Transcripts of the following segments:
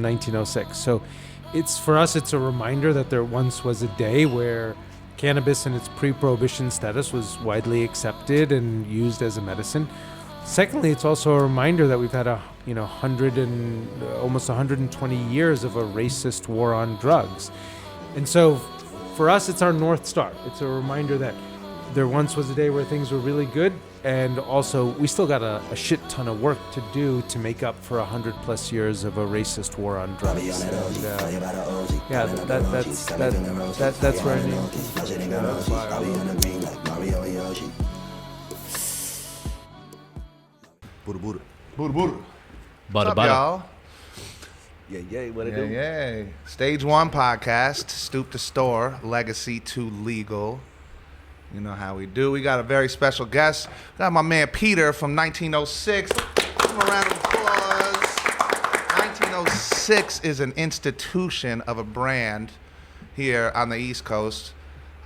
1906. So for us, it's a reminder that there once was a day where cannabis in its pre-prohibition status was widely accepted and used as a medicine. Secondly, it's also a reminder that we've had almost 120 years of a racist war on drugs. And so for us, it's our North Star. It's a reminder that there once was a day where things were really good, and also we still got a shit ton of work to do to make up for 100+ years of a racist war on drugs. And, that's where I mean. What's up, y'all? Yeah, what it do? Yeah. Stage 1 podcast, Stoop to Store, Legacy to Legal. You know how we do. We got a very special guest. We got my man Peter from 1906. Give him a round of applause. 1906 is an institution of a brand here on the East Coast.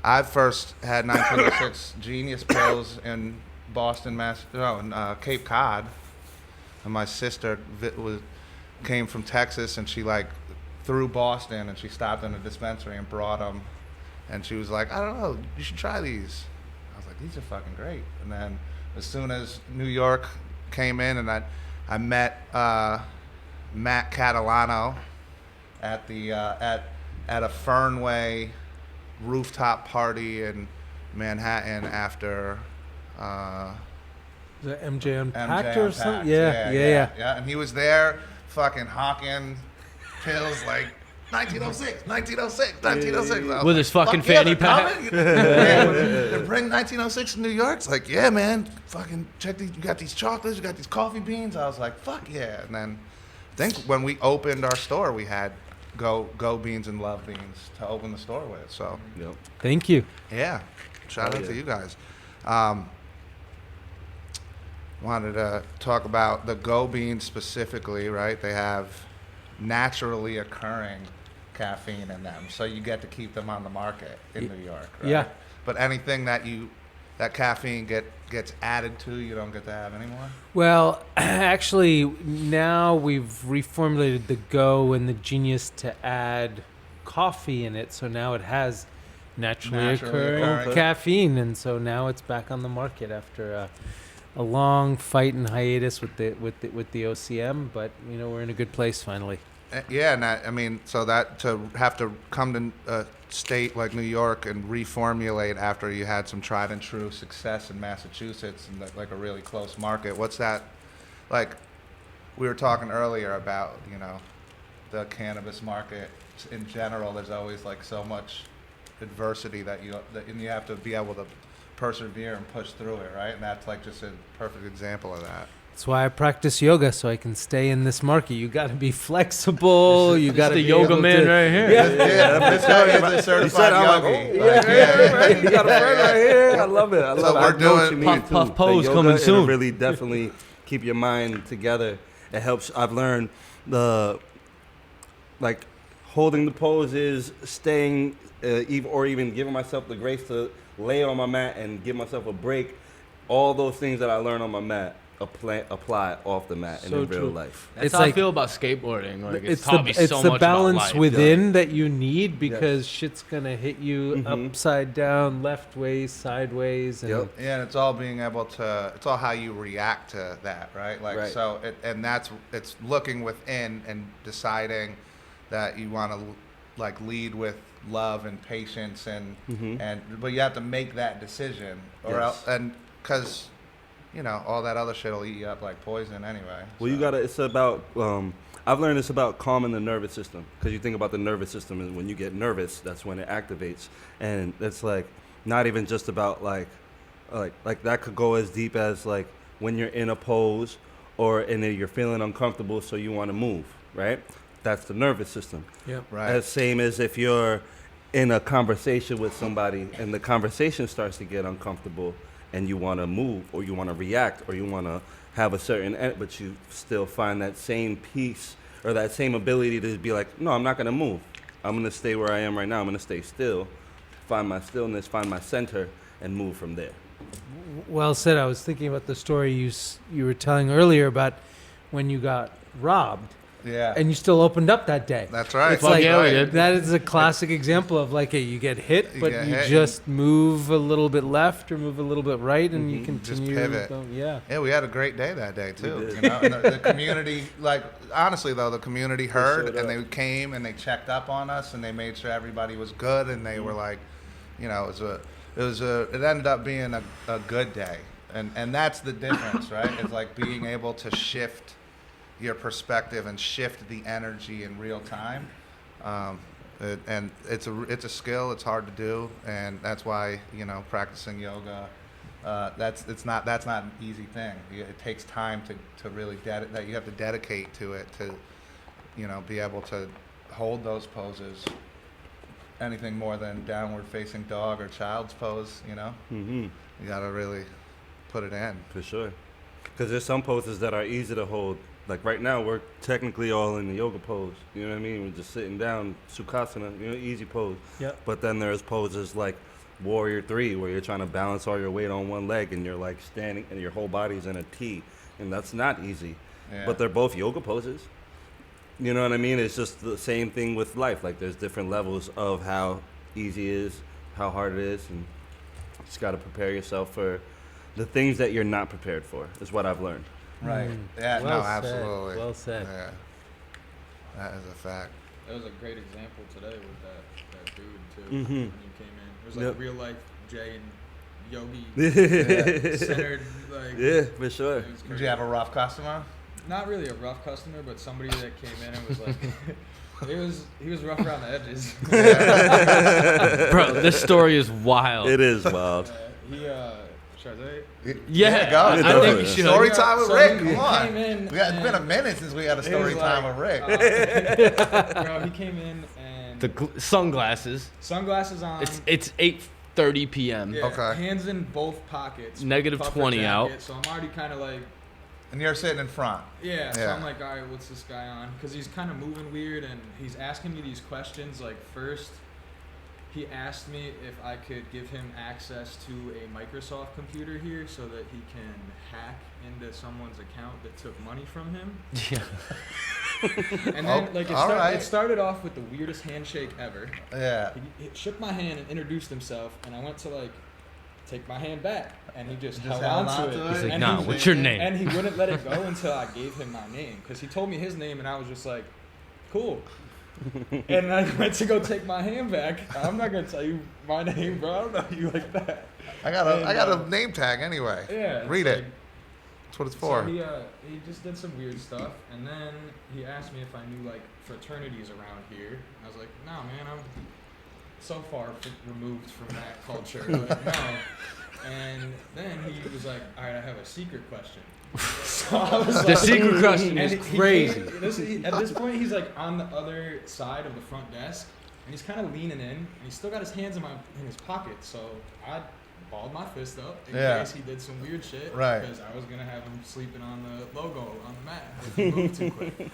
I first had 1906 Genius pills in Boston, in Cape Cod. And my sister came from Texas, and she through Boston, and she stopped in a dispensary and brought them. And she was like, I don't know, you should try these. I was like, these are fucking great. And then as soon as New York came in, and I met Matt Catalano at the at a Fernway rooftop party in Manhattan after the MJ Unpacked MJ or Unpacked. something? Yeah. And he was there fucking hawking pills like 1906. With his fucking fanny pack. To bring 1906 to New York. It's like, yeah, man, fucking check these. You got these chocolates, you got these coffee beans. I was like, fuck yeah. And then I think when we opened our store, we had Go Beans and Love Beans to open the store with. So, Yep. Thank you. yeah, shout out to you guys. Wanted to talk about the Go Beans specifically, right? They have naturally occurring caffeine in them, so you get to keep them on the market in New York, right? Yeah. But anything that caffeine gets added to, you don't get to have anymore? Well, actually, now we've reformulated the Go and the Genius to add coffee in it, so now it has naturally occurring caffeine, and so now it's back on the market after a long fight and hiatus with the OCM, but we're in a good place finally. Yeah, and so that to have to come to a state like New York and reformulate after you had some tried and true success in Massachusetts and like a really close market. What's that like? We were talking earlier about the cannabis market in general. There's always like so much adversity and you have to be able to persevere and push through it, right? And that's like just a perfect example of that. That's why I practice yoga, so I can stay in this market. You got to be flexible. You got to be the yoga man right here. This guy is a certified yogi. Right. You got a friend right here. I love it. So we're doing puff pose coming soon. It'll really definitely keep your mind together. It helps. I've learned holding the poses, staying, even giving myself the grace to lay on my mat and give myself a break. All those things that I learned on my mat apply off the mat in real life. That's how I feel about skateboarding. Like it's taught me so much It's the balance about life. within that you need, because shit's gonna hit you upside down, left ways, sideways, and and it's all being able to. It's all how you react to that, right? So, it's looking within and deciding that you want to lead with love and patience but you have to make that decision because all that other shit will eat you up like poison anyway. Well, it's about I've learned it's about calming the nervous system, because you think about the nervous system, and when you get nervous, that's when it activates. And it's like not even just about like that could go as deep as like when you're in a pose and you're feeling uncomfortable, so you want to move, right? That's the nervous system. yeah, Right. As same as if you're in a conversation with somebody and the conversation starts to get uncomfortable and you want to move or you want to react or you want to have a certain, but you still find that same peace or that same ability to be like, no, I'm not going to move. I'm going to stay where I am right now. I'm going to stay still, find my stillness, find my center, and move from there. Well said. I was thinking about the story you were telling earlier about when you got robbed. Yeah. and you still opened up that day. That's right. It's Fuck like yeah, we did. that is a classic example of like you get hit, You but get you hit just move a little bit left or move a little bit right, and you continue. pivot. Yeah. Yeah, we had a great day that day too. did. You know, and the community, like honestly though, the community heard showed and up. they came and they checked up on us and they made sure everybody was good and they were like, you know, it ended up being a good day, and that's the difference, right? It's like being able to shift your perspective and shift the energy in real time. And it's a skill. It's hard to do, and that's why, you know, practicing yoga. That's not an easy thing. It takes time to really that you have to dedicate to it to, you know, be able to hold those poses. Anything more than downward facing dog or child's pose, you know, you gotta really put it in. For sure. Because there's some poses that are easy to hold. Like right now, we're technically all in the yoga pose. You know what I mean? We're just sitting down, sukhasana, you know, easy pose. Yep. But then there's poses like Warrior 3, where you're trying to balance all your weight on one leg and you're like standing and your whole body's in a T. And that's not easy. Yeah. But they're both yoga poses. You know what I mean? It's just the same thing with life. Like there's different levels of how easy it is, how hard it is, and you just got to prepare yourself for the things that you're not prepared for, is what I've learned. Right. Yeah. Well no. said. Absolutely. Well said. Yeah. That is a fact. That was a great example today with that dude too. Mhm. When you came in, it was like Yep. real life Jay and Yogi Yeah, centered. Like, for sure. it was Did crazy. you have a rough customer? Not really a rough customer, but somebody that came in and was like, he was rough around the edges. Bro, this story is wild. It is wild. Should I say? Yeah, go. I Yeah, think you should. Story time with So Rick. he Come on. came in It's been a and minute since we had a it story was time like, with Rick. bro, he came in and The sunglasses. sunglasses on. It's 8:30 p.m. yeah, Okay. hands in both pockets. Negative puffer 20 jacket, out. So I'm already kind of like, And you're sitting in front. yeah. So Yeah. I'm like, all right, what's this guy on? Because he's kind of moving weird and he's asking me these questions. Like first, he asked me if I could give him access to a Microsoft computer here so that he can hack into someone's account that took money from him. Yeah. And then, like, all right. it started off with the weirdest handshake ever. Yeah. He shook my hand and introduced himself, and I went to, like, take my hand back, and he just held held on to onto it. it? He's like, And nah, he- what's your name? And he wouldn't let it go until I gave him my name, because he told me his name, and I was just like, cool. And I went to go take my hand back. I'm not gonna tell you my name, bro. I don't know you like that. I got And, a name tag anyway. Yeah. it's Read it. like- That's what it's So for. he just did some weird stuff, and then he asked me if I knew like fraternities around here. I was like, no, man, I'm so far removed from that culture. Like, no. And then he was like, all right, I have a secret question. So I was The like, secret question and is he crazy. came- at this point, he's like on the other side of the front desk, and he's kind of leaning in, and he's still got his hands in his pocket. So I balled my fist up in Yeah. case he did some weird shit, Right. because I was gonna have him sleeping on the logo on the mat if he moved too quick.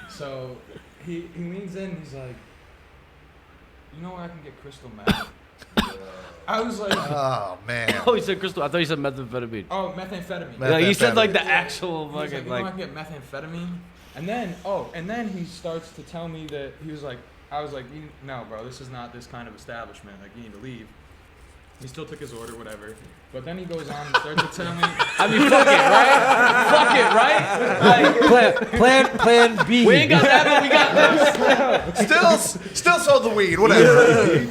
So he leans in, he's like, you know where I can get crystal meth? I was like, Oh man. Oh, he said crystal. I thought he said methamphetamine. oh, methamphetamine. Like, he said like the Yeah. actual He was fucking like, you know, I like. can get methamphetamine. And then he starts to tell me that he was like, I was like, no, bro, this is not this kind of establishment. Like, you need to leave. He still took his order, whatever. But then he goes on and starts to tell me, I mean, fuck it, right? Fuck it, right? Like, Plan B. we ain't got that, but we got this. Still sold the weed. Whatever. and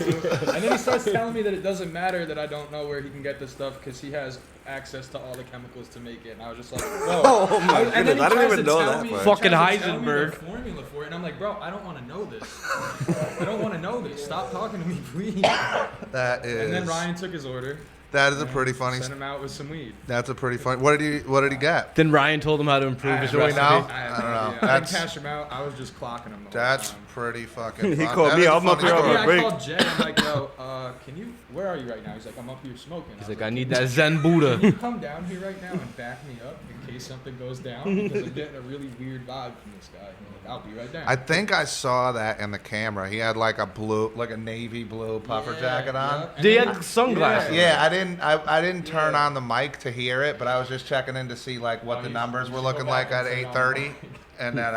then he starts telling me that it doesn't matter that I don't know where he can get this stuff because he has access to all the chemicals to make it. And I was just like, whoa. Oh my And then goodness, I he didn't tries even to know tell that me- part. he Fucking tries to tell me the Heisenberg. formula for it, and I'm like, bro, I don't want to know this. I don't want to know this. Stop talking to me, please. That is. And then Ryan took his order. That is a and pretty funny. Sent him out with some weed. That's a pretty funny. What did he get? Then Ryan told him how to improve his Do we recipe. know? I have no I don't know. idea. I didn't That's- cash him out. I was just clocking him. The whole That's time. pretty fucking. He fun. called That me, is a I'm up funny here on story. my I break. called Jay. I'm like, yo, where are you right now? He's like, I'm up here smoking. He's was like, I need that Zen Can Buddha. you come down here right now and back me up? in case something goes down because I'm getting a really weird vibe from this guy. I'm like, I'll be right down. I think I saw that in the camera. He had like a navy blue puffer jacket on. Yeah. They had sunglasses. Yeah, I didn't turn on the mic to hear it, but I was just checking in to see like what the numbers were looking like at 8:30, and then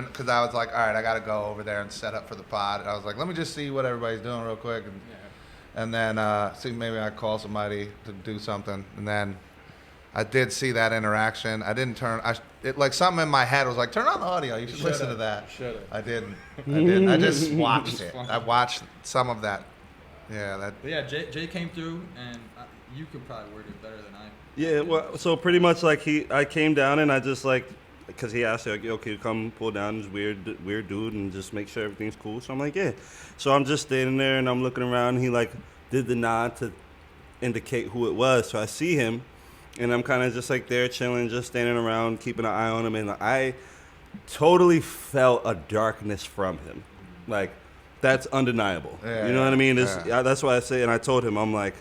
because I was like, all right, I got to go over there and set up for the pod. And I was like, let me just see what everybody's doing real quick, and then see maybe I call somebody to do something, and then I did see that interaction. I didn't turn. Like something in my head was like, turn on the audio. You should listen to that. I didn't. I just watched it. I watched some of that. Yeah, But yeah, Jay came through, and you could probably word it better than I. Yeah, well, so pretty much like I came down and I just like, because he asked me, like, okay, come pull down this weird dude and just make sure everything's cool. So I'm like, yeah. So I'm just standing there and I'm looking around. And he like did the nod to indicate who it was. So I see him, and I'm kind of just like there chilling, just standing around, keeping an eye on him. And I totally felt a darkness from him. Like, that's undeniable. Yeah, you know what I mean? That's why I say, and I told him, I'm like,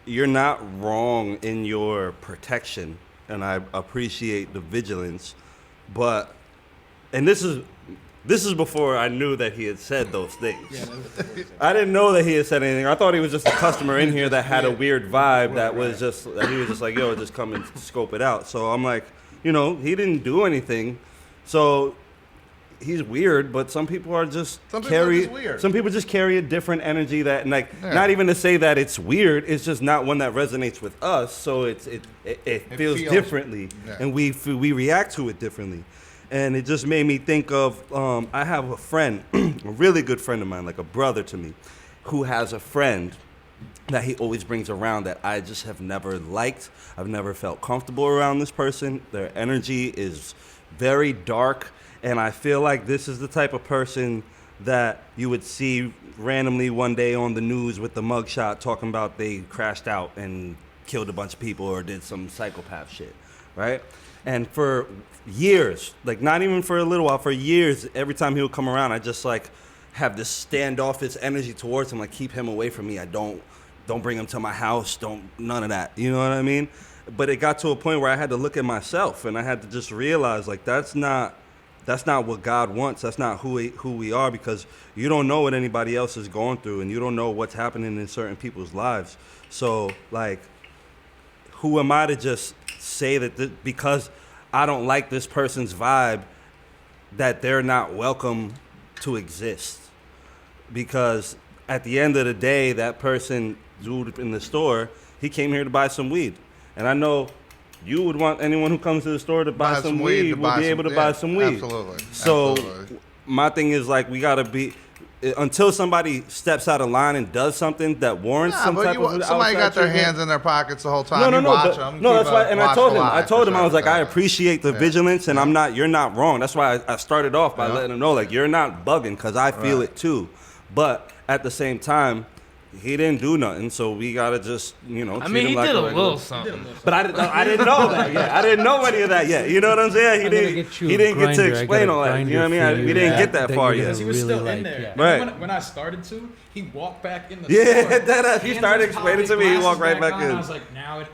you're not wrong in your protection, and I appreciate the vigilance, but, and this is before I knew that he had said those things. Yeah, I didn't know that he had said anything. I thought he was just a customer in here that had a weird vibe that he was just like, yo, just come and scope it out. So I'm like, he didn't do anything. So he's weird, but some people are just weird. Some people just carry a different energy that, like, not even to say that it's weird, it's just not one that resonates with us. So it feels differently, and we react to it differently. And it just made me think of, I have a friend, a really good friend of mine, like a brother to me, who has a friend that he always brings around that I just have never liked. I've never felt comfortable around this person. Their energy is very dark, and I feel like this is the type of person that you would see randomly one day on the news with the mugshot talking about they crashed out and killed a bunch of people or did some psychopath shit, right? And for years, like not even for a little while, for years, every time he would come around, I just like have this standoffish energy towards him, like keep him away from me. I don't bring him to my house, none of that. You know what I mean? But it got to a point where I had to look at myself, and I had to just realize, like, that's not what God wants. That's not who we are, because you don't know what anybody else is going through, and you don't know what's happening in certain people's lives. So, like, who am I to just say that because I don't like this person's vibe, that they're not welcome to exist? Because at the end of the day, that person, dude in the store, he came here to buy some weed. And I know you would want anyone who comes to the store to buy some weed will be able to buy some weed. Absolutely. So Absolutely. My thing is, like, we got to be, until somebody steps out of line and does something that warrants some type of somebody got their treatment. hands in their pockets the whole time. No, Watch them. No, that's why. And I told him, I was like, I appreciate the vigilance, and you're not wrong. That's why I started off by letting him know, like, you're not bugging, because I feel it too. But at the same time, he didn't do nothing, so we gotta just, treat him like he did a little something. But I didn't know that yet. I didn't know any of that yet. You know what I'm saying? He didn't get to explain all that. You know what I mean? We didn't get that far yet. Because he was still in there. Yeah. Right. When I started to, he walked back in the store. Yeah, he started explaining to me. He walked right back in. I was like, now it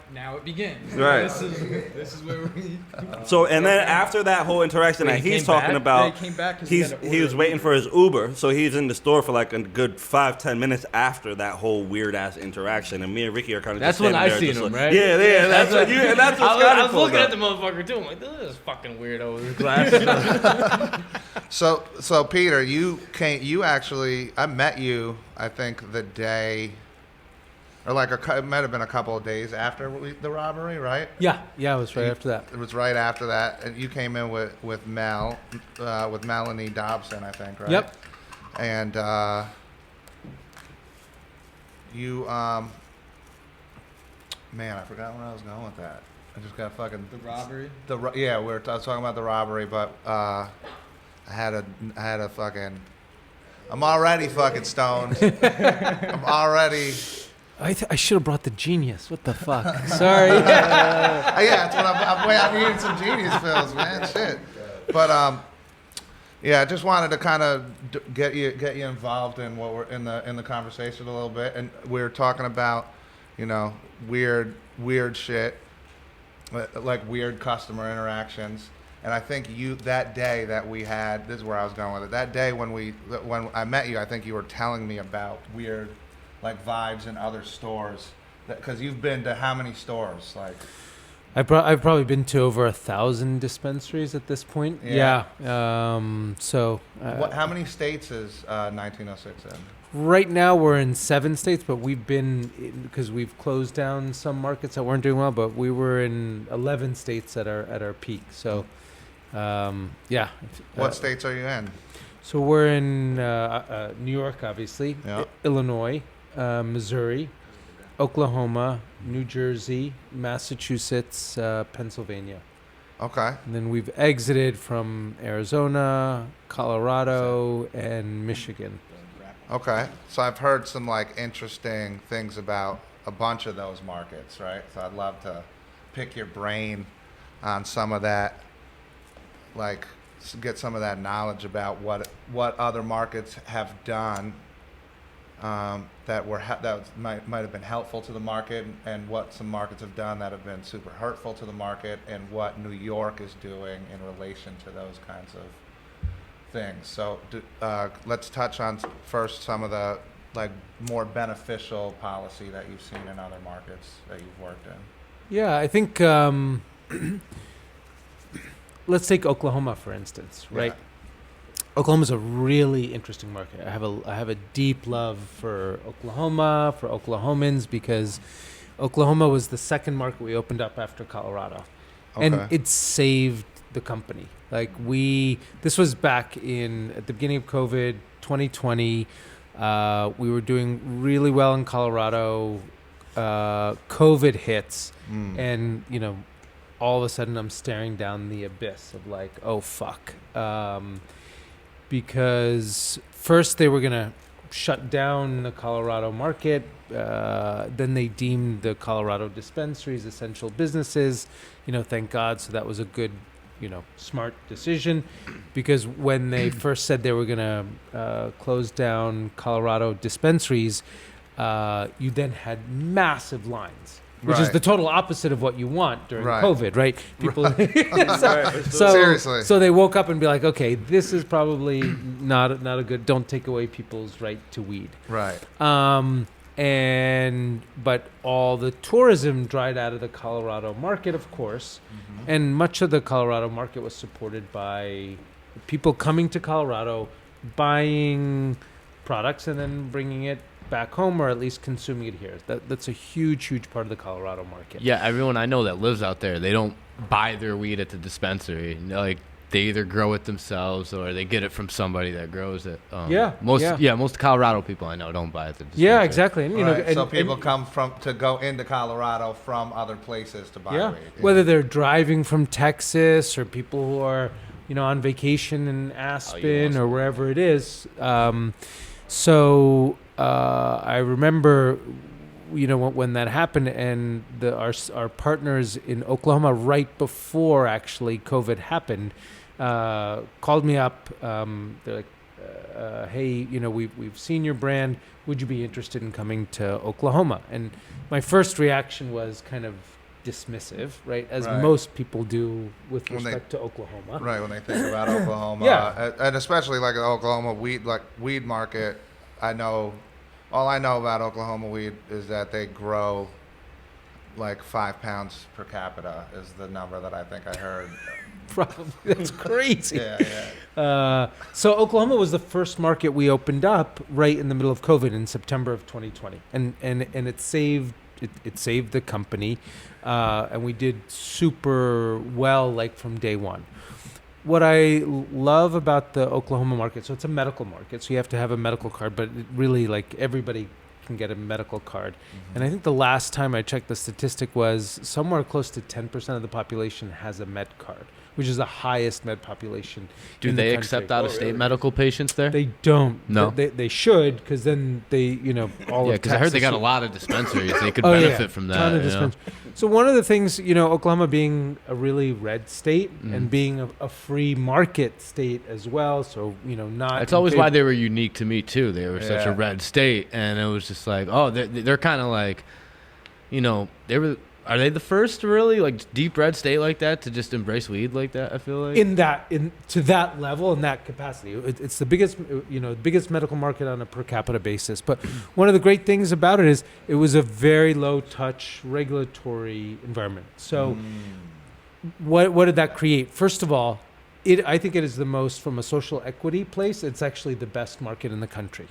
begins. Right. This is where we. So, and then after that whole interaction that he's talking about, he came back 'cause he was waiting for his Uber. So he's in the store for like a good 5-10 minutes after that whole weird ass interaction, and me and Ricky are kind of That's just when I there seen just him, like, right? Yeah, that's what you. And that's what I was looking at the motherfucker too. I'm like, this is fucking weirdo with his glasses. So Peter, I met you, I think the day, or like it might have been a couple of days after the robbery, right? Yeah, it was right after that. It was right after that, and you came in with Mel, with Melanie Dobson, I think, right? Yep. And you, man, I forgot where I was going with that. I just got fucking The robbery. I was talking about the robbery, but I had a fucking. I'm already fucking stoned. I'm already. I should have brought the genius. What the fuck? Sorry. Yeah, that's what I'm eating some genius pills, man. Shit. But I just wanted to kind of get you involved in what we're in the conversation a little bit, and we're talking about, weird shit. like weird customer interactions. And I think that day that we had, this is where I was going with it. That day when I met you, I think you were telling me about weird, like vibes in other stores. Because you've been to how many stores? Like, I've probably been to over 1,000 dispensaries at this point. Yeah. How many states is 1906 in? Right now we're in 7 states, but we've been, because we've closed down some markets that weren't doing well, but we were in 11 states at our peak. So, What states are you in? So we're in New York, obviously, Yeah. Illinois, Missouri, Oklahoma, New Jersey, Massachusetts, Pennsylvania. Okay. And then we've exited from Arizona, Colorado, and Michigan. Okay. So I've heard some like interesting things about a bunch of those markets, right? So I'd love to pick your brain on some of that, like get some of that knowledge about what other markets have done that might have been helpful to the market, and what some markets have done that have been super hurtful to the market, and what New York is doing in relation to those kinds of things. So let's touch on first some of the like more beneficial policy that you've seen in other markets that you've worked in. Yeah, I think let's take Oklahoma for instance, right? Yeah. Oklahoma's a really interesting market. I have a deep love for Oklahoma, for Oklahomans, because Oklahoma was the second market we opened up after Colorado, and it saved the company. Like this was back at the beginning of COVID, 2020. We were doing really well in Colorado. COVID hits, and all of a sudden I'm staring down the abyss of like, oh fuck, because first they were gonna shut down the Colorado market. Then they deemed the Colorado dispensaries essential businesses. Thank God. So that was a good, smart decision, because when they first said they were going to close down Colorado dispensaries, you then had massive lines, which is the total opposite of what you want during COVID, right? People, Seriously. So they woke up and be like, okay, this is probably not a good. Don't take away people's right to weed, Right. But all the tourism dried out of the Colorado market, of course, and much of the Colorado market was supported by people coming to Colorado, buying products, and then bringing it back home, or at least consuming it here. That's a huge part of the Colorado market. Yeah, everyone I know that lives out there, they don't buy their weed at the dispensary. Like, they either grow it themselves or they get it from somebody that grows it. Most Colorado people I know don't buy it at the dispensary. Yeah, exactly. And, so people come to go into Colorado from other places to buy weed. Whether they're driving from Texas, or people who are, on vacation in Aspen or wherever it is. I remember, when that happened, and our partners in Oklahoma, right before actually COVID happened, called me up. They're like, hey, we've seen your brand. Would you be interested in coming to Oklahoma? And my first reaction was kind of dismissive, right? As most people do with respect to Oklahoma. Right, when they think about Oklahoma. And especially like an Oklahoma weed market, all I know about Oklahoma weed is that they grow like 5 pounds per capita is the number that I think I heard. Probably. That's crazy. Yeah. So Oklahoma was the first market we opened up right in the middle of COVID in September of 2020. And it saved the company. And we did super well, like from day one. What I love about the Oklahoma market, so it's a medical market, so you have to have a medical card, but it really, like, everybody can get a medical card. And I think the last time I checked, the statistic was somewhere close to 10% of the population has a med card, which is the highest med population. Do they accept out-of-state medical patients there? They don't. No. They should, because then they, all of because I heard they got a lot of dispensaries. They could benefit from that. Ton of So one of the things, Oklahoma being a really red state and being a free market state as well, so, not... That's always why they were unique to me, too. They were such a red state, and it was just like, they're kind of like, they were Are they the first really like deep red state like that to just embrace weed like that? I feel like to that level, in that capacity, it's the biggest medical market on a per capita basis. But one of the great things about it is it was a very low touch regulatory environment. So what did that create? First of all, I think it is the most, from a social equity place, it's actually the best market in the country,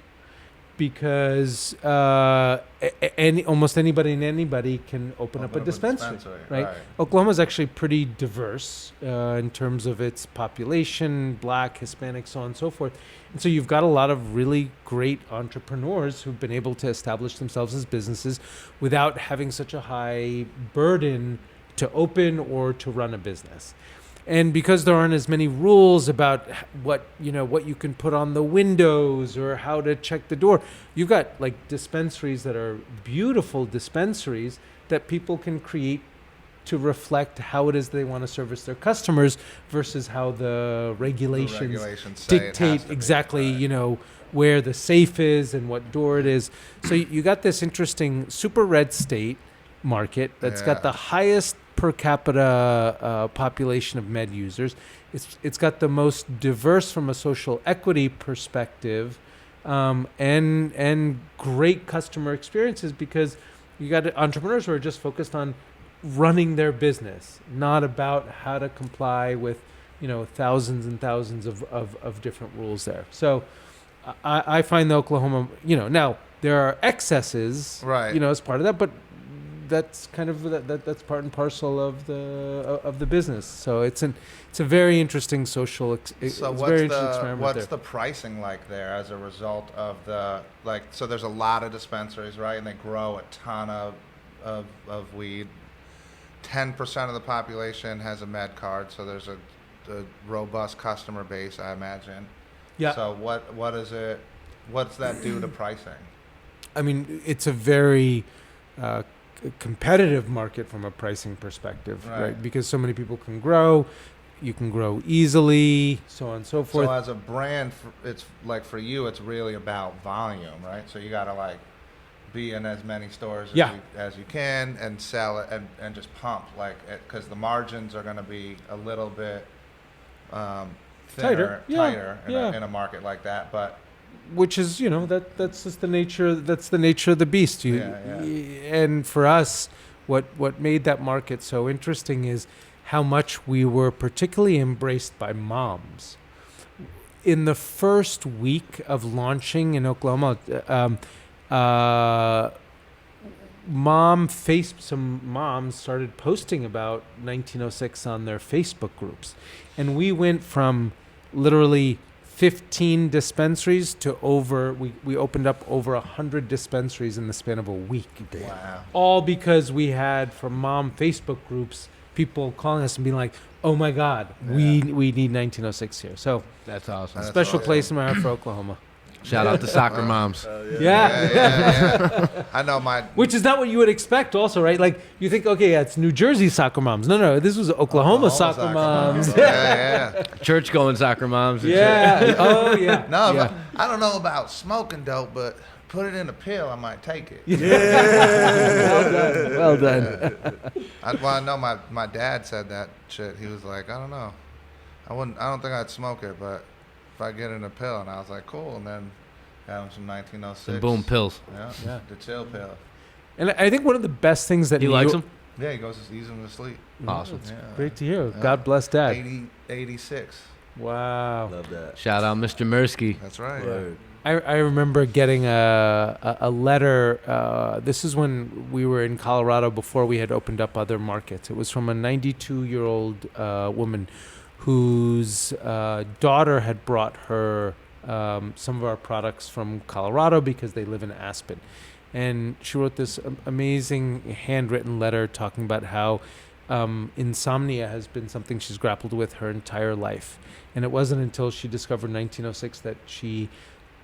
because almost anybody and anybody can open up a dispensary, right? Oklahoma is actually pretty diverse in terms of its population, Black, Hispanic, so on and so forth. And so you've got a lot of really great entrepreneurs who've been able to establish themselves as businesses without having such a high burden to open or to run a business. And because there aren't as many rules about what you can put on the windows or how to check the door, you've got like dispensaries that are beautiful dispensaries that people can create to reflect how it is they want to service their customers versus how the regulations dictate exactly, where the safe is and what door it is. So you got this interesting super red state market that's got the highest per capita population of med users. It's got the most diverse from a social equity perspective, and great customer experiences, because you got entrepreneurs who are just focused on running their business, not about how to comply with thousands and thousands of different rules there. So I find the Oklahoma, now there are excesses, right, as part of that, but that's kind of that's part and parcel of the business. So it's a very interesting social what's the pricing like there as a result of so there's a lot of dispensaries, right, and they grow a ton of weed. 10% of the population has a med card, so there's a robust customer base, I imagine. Yeah. So what's that do to pricing? I mean, it's a very competitive market from a pricing perspective, right? Because so many people can grow, you can grow easily, so on and so forth. So as a brand, it's like for you, it's really about volume, right? So you got to be in as many stores as you can and sell it and just pump, because the margins are going to be a little bit tighter in a market like that, but. Which is, that's just the nature. That's the nature of the beast. And for us, what made that market so interesting is how much we were particularly embraced by moms. In the first week of launching in Oklahoma, some moms started posting about 1906 on their Facebook groups, and we went from literally 15 dispensaries to we opened up over 100 dispensaries in the span of a week. Wow. All because we had, from mom Facebook groups, people calling us and being like, oh my God, we need 1906 here. So that's awesome. Special place in my heart for Oklahoma. Shout out to soccer moms. Yeah. I know which is not what you would expect also, right? Like, you think, okay, it's New Jersey soccer moms. No, this was Oklahoma soccer moms. Yeah. Church-going soccer moms. Yeah. Oh, yeah. No, yeah. I don't know about smoking dope, but put it in a pill, I might take it. Yeah. Well done. I know my dad said that shit. He was like, I don't know. I don't think I'd smoke it, but if I get in a pill, and I was like, cool, and then got him some 1906. Some boom pills. Yeah, the chill pill. And I think one of the best things that he likes them. Yeah, he goes to ease him to sleep. Awesome. Great to hear. God bless Dad. 86. Wow. Love that. Shout out Mr. Mirsky. That's right. Word. I remember getting a letter. This is when we were in Colorado before we had opened up other markets. It was from a 92-year-old woman whose daughter had brought her some of our products from Colorado because they live in Aspen. And she wrote this amazing handwritten letter talking about how insomnia has been something she's grappled with her entire life. And it wasn't until she discovered 1906 that she,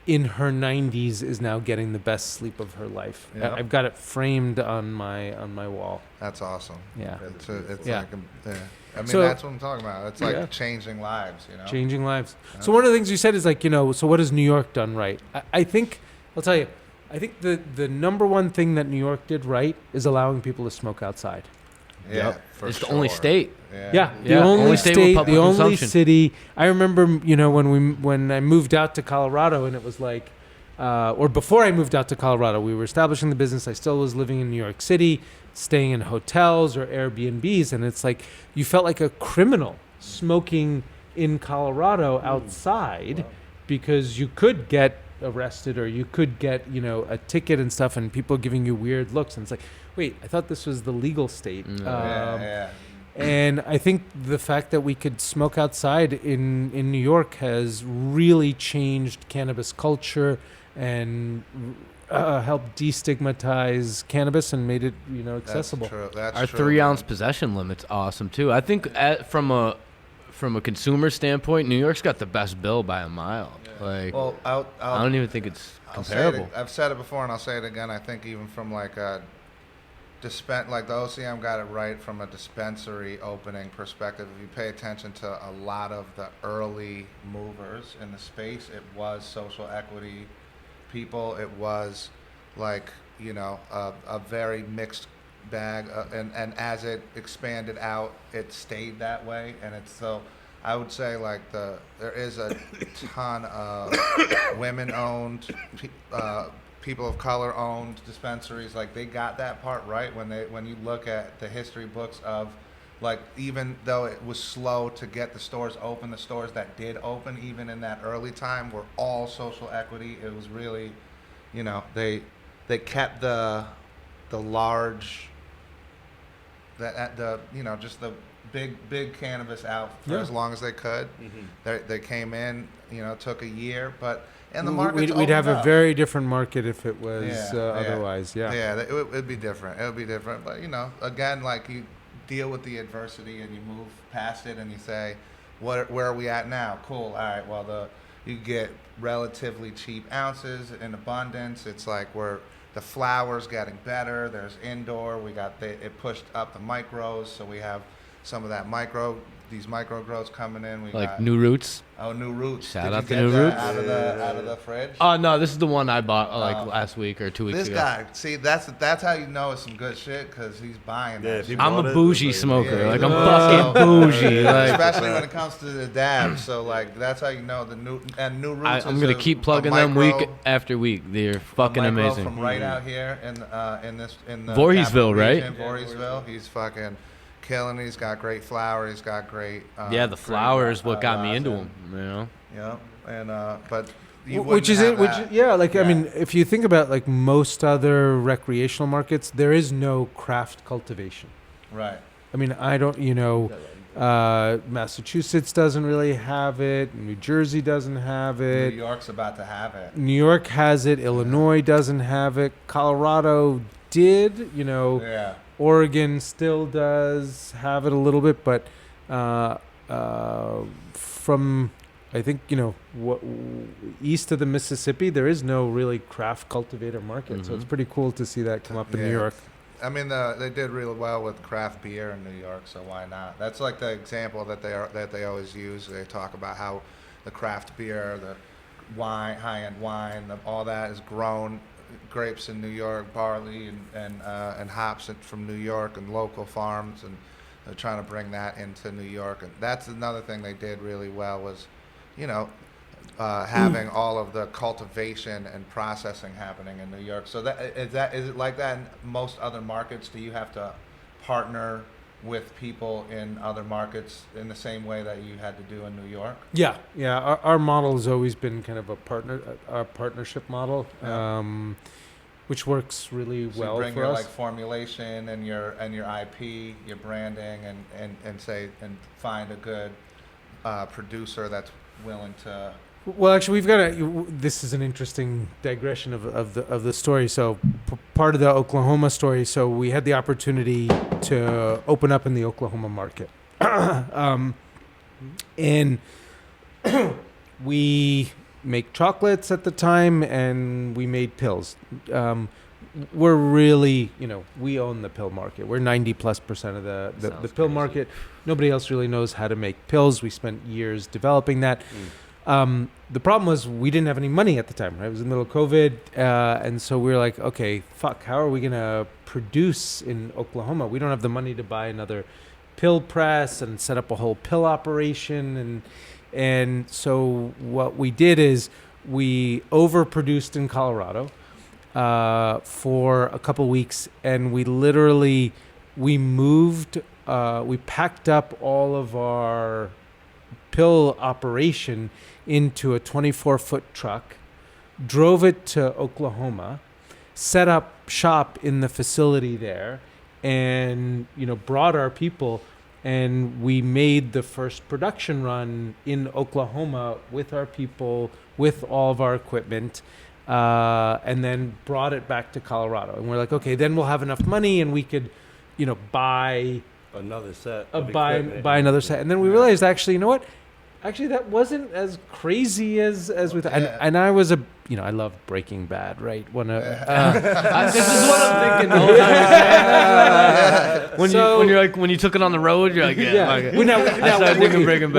in her 90s, is now getting the best sleep of her life. Yep. I've got it framed on my wall. That's awesome. Yeah. I mean, that's what I'm talking about. It's like changing lives, Changing lives. Yeah. So one of the things you said is like, so what has New York done right? I think, I'll tell you, I think the number one thing that New York did right is allowing people to smoke outside. Yeah, it's the only state. The only state, with the only consumption. city. I remember, when I moved out to Colorado, and it was like, or before I moved out to Colorado, we were establishing the business. I still was living in New York City, staying in hotels or Airbnbs, and it's like you felt like a criminal smoking in Colorado outside because you could get arrested or you could get a ticket and stuff, and people giving you weird looks, and it's like, wait, I thought this was the legal state. And I think the fact that we could smoke outside in New York has really changed cannabis culture and helped destigmatize cannabis and made it accessible. That's Our true. 3-ounce possession limit's awesome too. I think from a consumer standpoint, New York's got the best bill by a mile. Like, I don't even think it's comparable. I've said it before and I'll say it again. I think even from like a the OCM got it right from a dispensary opening perspective. If you pay attention to a lot of the early movers in the space, it was social equity people. It was like, a very mixed bag. And as it expanded out, it stayed that way. And it's so, I would say like there is a ton of women-owned, people of color-owned dispensaries. Like they got that part right when you look at the history books of, like, even though it was slow to get the stores open, the stores that did open, even in that early time, were all social equity. It was really, they kept the large, just the big cannabis out for as long as they could. They came in, took a year, but and the market we'd have a very different market if it was otherwise. It'd be different. It would be different, but again, like you deal with the adversity and you move past it and you say, where are we at now? Cool. All right. Well, you get relatively cheap ounces in abundance. It's like the flower's getting better. There's indoor. It pushed up the micros, so we have some of that these micro grows coming in. We like got New Roots. Oh, New Roots. Shout Did out you to get New that Roots. out of the fridge? Oh no, this is the one I bought last week or 2 weeks This ago. guy, see, that's how you know it's some good shit, because he's buying that shit. I'm a bougie smoker. Yeah, like he's I'm a fucking bougie. Like, especially when it comes to the dabs. So like that's how you know the New Roots. I'm gonna keep plugging them week after week. They're fucking amazing. From right out here in the Voorheesville, right? Voorheesville. He's fucking killing. He's got great flower. He's got great. The flower is what got me into him. Yeah, and but. I mean, if you think about like most other recreational markets, there is no craft cultivation. Right. I mean, I don't, Massachusetts doesn't really have it. New Jersey doesn't have it. New York's about to have it. New York has it. Illinois doesn't have it. Colorado did, Oregon still does have it a little bit, but from, I think, east of the Mississippi, there is no really craft cultivator market. So it's pretty cool to see that come up in New York. I mean, they did really well with craft beer in New York, so why not? That's like the example that they always use. They talk about how the craft beer, the wine, high-end wine, all that is grown, grapes in New York, barley and hops from New York and local farms, and they're trying to bring that into New York. And that's another thing they did really well was, having all of the cultivation and processing happening in New York. So is it like that in most other markets? Do you have to partner with people in other markets in the same way that you had to do in New York? Yeah. Our model has always been kind of a partnership model, which works really well you bring for your us. Like formulation and your IP, your branding, and find a good producer that's willing to. Well, actually, this is an interesting digression of the story. So part of the Oklahoma story. So we had the opportunity to open up in the Oklahoma market, and we make chocolates at the time, and we made pills. We're really, we own the pill market. We're 90+% of the pill market. Nobody else really knows how to make pills. We spent years developing that. The problem was we didn't have any money at the time, right? It was in the middle of COVID. And so we were like, okay, fuck, how are we going to produce in Oklahoma? We don't have the money to buy another pill press and set up a whole pill operation. And so what we did is we overproduced in Colorado for a couple weeks, and we packed up all of our pill operation into a 24-foot truck, drove it to Oklahoma, set up shop in the facility there, and brought our people, and we made the first production run in Oklahoma with our people, with all of our equipment, and then brought it back to Colorado. And we're like, okay, then we'll have enough money and we could buy another set, buy another set. And then we realized, actually, you know what? Actually, that wasn't as crazy as we thought. And I was I loved Breaking Bad, right? This is what I'm thinking the whole time. When you took it on the road, you're like, we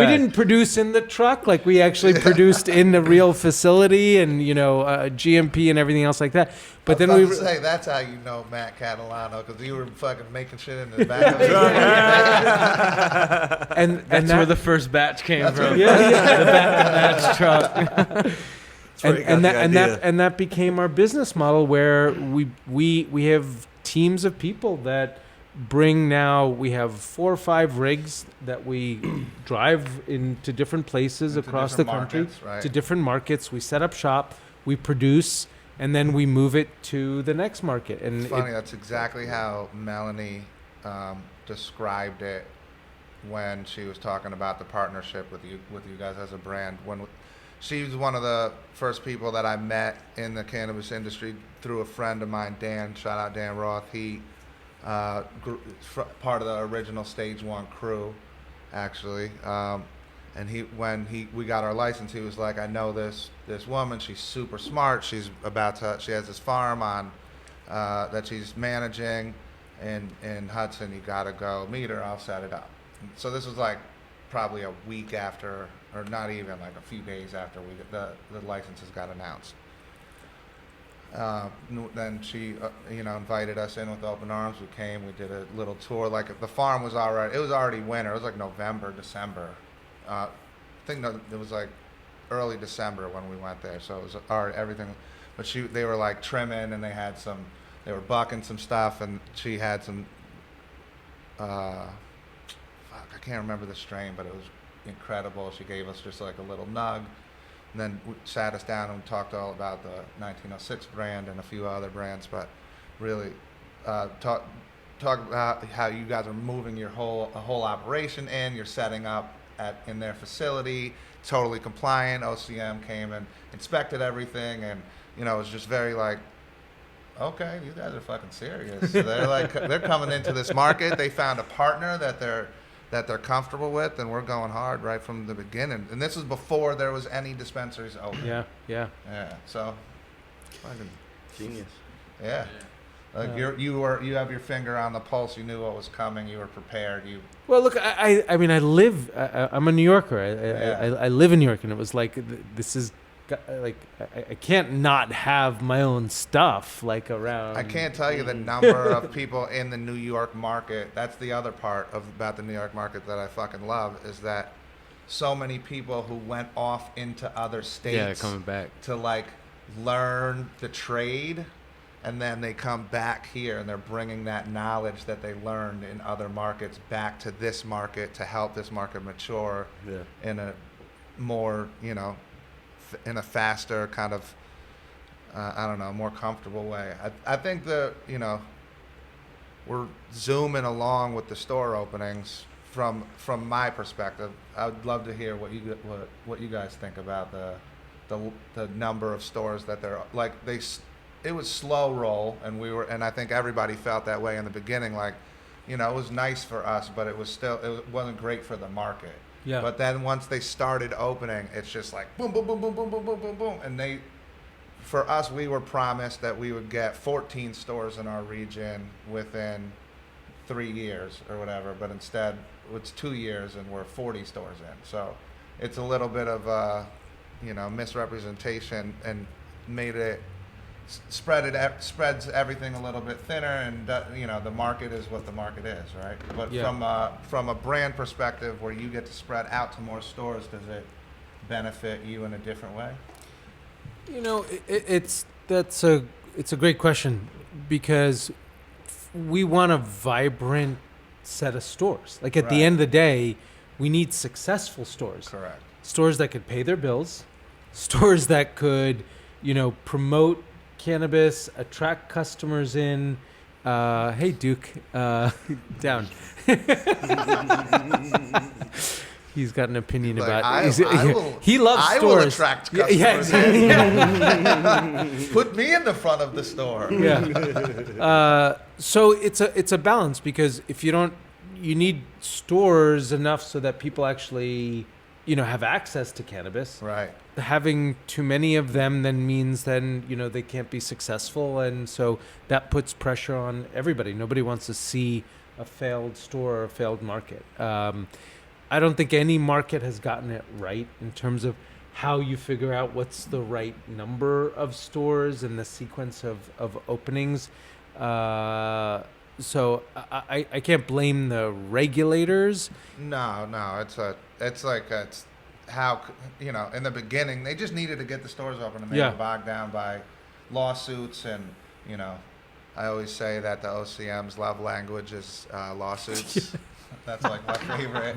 didn't produce in the truck. Like, we actually produced in the real facility and, GMP and everything else like that. But then we say that's how you know Matt Catalano, because you were fucking making shit in the back of the truck. and that's where the first batch came from. The batch truck. And that became our business model, where we have teams of people that bring. Now we have 4 or 5 rigs that we drive into different places across the country, right, to different markets. We set up shop, we produce, and then we move it to the next market. And it's funny, that's exactly how Melanie described it when she was talking about the partnership with you guys as a brand. When she was one of the first people that I met in the cannabis industry through a friend of mine, Dan. Shout out Dan Roth. He part of the original Stage 1 crew, actually. And we got our license, he was like, I know this woman. She's super smart. She has this farm on that she's managing in Hudson. You got to go meet her. I'll set it up. So this was like probably a week after, or not even, like a few days after the licenses got announced. Then she invited us in with open arms. We came, we did a little tour. Like, the farm was already winter. It was like November, December. I think it was like early December when we went there, so it was already everything. But they were like trimming, and they were bucking some stuff, and she had some I can't remember the strain, but it was incredible. She gave us just like a little nug, and then sat us down and talked all about the 1906 brand and a few other brands, but really talk about how you guys are moving a whole operation in. You're setting up in their facility, totally compliant. OCM came and inspected everything, and it was just very like, okay, you guys are fucking serious. So they're coming into this market. They found a partner that they're comfortable with, and we're going hard right from the beginning. And this was before there was any dispensaries open. Yeah. So, fucking genius. Yeah. Like, you have your finger on the pulse. You knew what was coming. You were prepared. Well, look, I mean, I'm a New Yorker. I live in New York, and it was like, this is like, I can't not have my own stuff like around. I can't tell you the number of people in the New York market. That's the other part about the New York market that I fucking love, is that so many people who went off into other states, coming back to like learn the trade, and then they come back here and they're bringing that knowledge that they learned in other markets back to this market to help this market mature in a more, in a faster kind of, more comfortable way. I think we're zooming along with the store openings from my perspective. I would love to hear what you guys think about the number of stores that they're like. It was slow roll, and I think everybody felt that way in the beginning. Like, it was nice for us, but it wasn't great for the market. Yeah. But then once they started opening, it's just like boom, boom, boom, boom, boom, boom, boom, boom, boom. And for us, we were promised that we would get 14 stores in our region within 3 years or whatever. But instead, it's 2 years and we're 40 stores in. So it's a little bit of misrepresentation and made it spreads everything a little bit thinner, and the market is what the market is, right? But from a brand perspective, where you get to spread out to more stores, does it benefit you in a different way? It's a great question, because we want a vibrant set of stores. Like at the end of the day, we need successful stores. Correct. Stores that could pay their bills, stores that could, promote cannabis, attract customers in. Hey, Duke, down. He's got an opinion about it. He loves stores. I will attract customers. Yeah, exactly. Put me in the front of the store. Yeah. So it's a balance, because if you need stores enough so that people actually, have access to cannabis. Right. Having too many of them then means they can't be successful, and so that puts pressure on everybody. Nobody wants to see a failed store or a failed market. I don't think any market has gotten it right in terms of how you figure out what's the right number of stores and the sequence of openings. So I can't blame the regulators. No, it's how, in the beginning, they just needed to get the stores open, and they were bogged down by lawsuits. And, I always say that the OCM's love language is lawsuits. That's like my favorite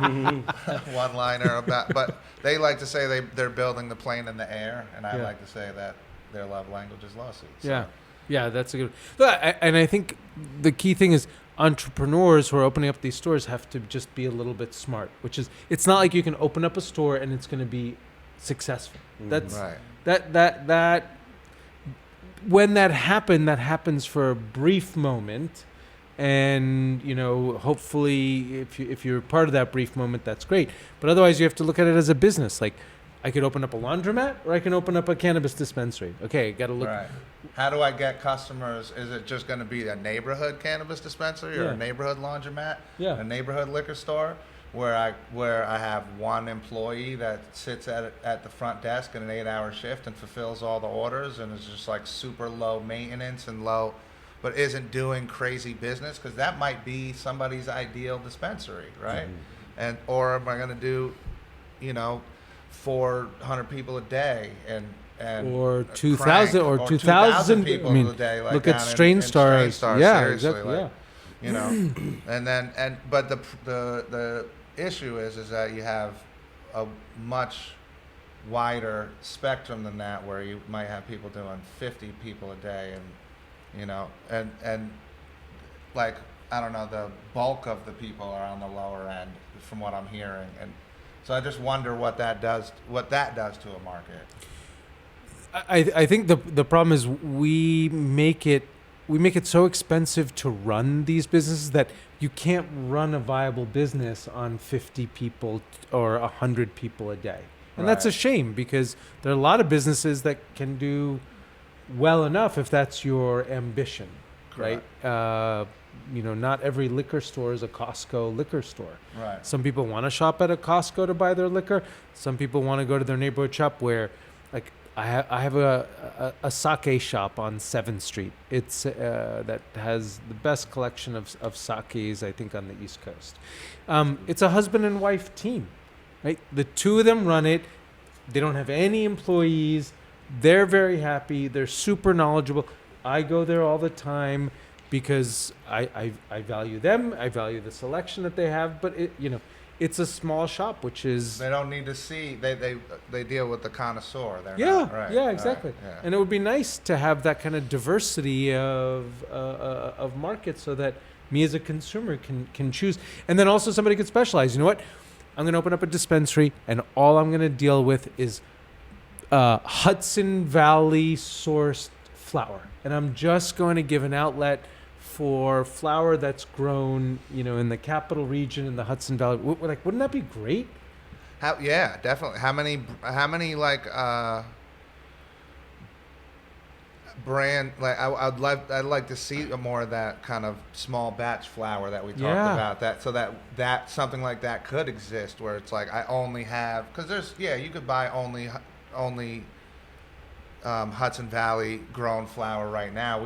one-liner about. But they like to say they're building the plane in the air, and I like to say that their love language is lawsuits. Yeah. Yeah, that's a good. And I think the key thing is entrepreneurs who are opening up these stores have to just be a little bit smart. Which is, it's not like you can open up a store and it's going to be successful. That's right. That when that happens for a brief moment, and hopefully if you're part of that brief moment, that's great. But otherwise, you have to look at it as a business. Like, I could open up a laundromat, or I can open up a cannabis dispensary. Okay, got to look. Right. How do I get customers? Is it just going to be a neighborhood cannabis dispensary, or a neighborhood laundromat, a neighborhood liquor store, where I have one employee that sits at the front desk in an 8-hour shift and fulfills all the orders, and is just like super low maintenance and low, but isn't doing crazy business? Because that might be somebody's ideal dispensary, right? And or am I going to do, 400 people a day and or 2,000 or 2,000 people a day? Like, look at Strain Stars. Yeah, seriously, exactly. But the issue is that you have a much wider spectrum than that, where you might have people doing 50 people a day, and like, I don't know, the bulk of the people are on the lower end from what I'm hearing, and so I just wonder what that does to a market. I think the problem is we make it so expensive to run these businesses that you can't run a viable business on 50 people or 100 people a day. And that's a shame, because there are a lot of businesses that can do well enough if that's your ambition. Correct. Right? Not every liquor store is a Costco liquor store. Right. Some people want to shop at a Costco to buy their liquor. Some people want to go to their neighborhood shop, where, like, I have a sake shop on 7th Street. It's that has the best collection of sakes, I think, on the East Coast. It's a husband and wife team, right? The two of them run it. They don't have any employees. They're very happy. They're super knowledgeable. I go there all the time because I value them. I value the selection that they have. But it's a small shop, which is, they don't need to see. They deal with the connoisseur. Exactly. Right. And it would be nice to have that kind of diversity of markets, so that me as a consumer can choose, and then also somebody could specialize. You know what? I'm going to open up a dispensary, and all I'm going to deal with is Hudson Valley sourced flower, and I'm just going to give an outlet for flower that's grown, in the capital region in the Hudson Valley. Wouldn't that be great? Yeah, definitely. How many like brand, like, I'd like to see more of that kind of small batch flower that we talked about, that so that something like that could exist, where it's like, I only have, because you could buy only only Hudson Valley grown flower right now.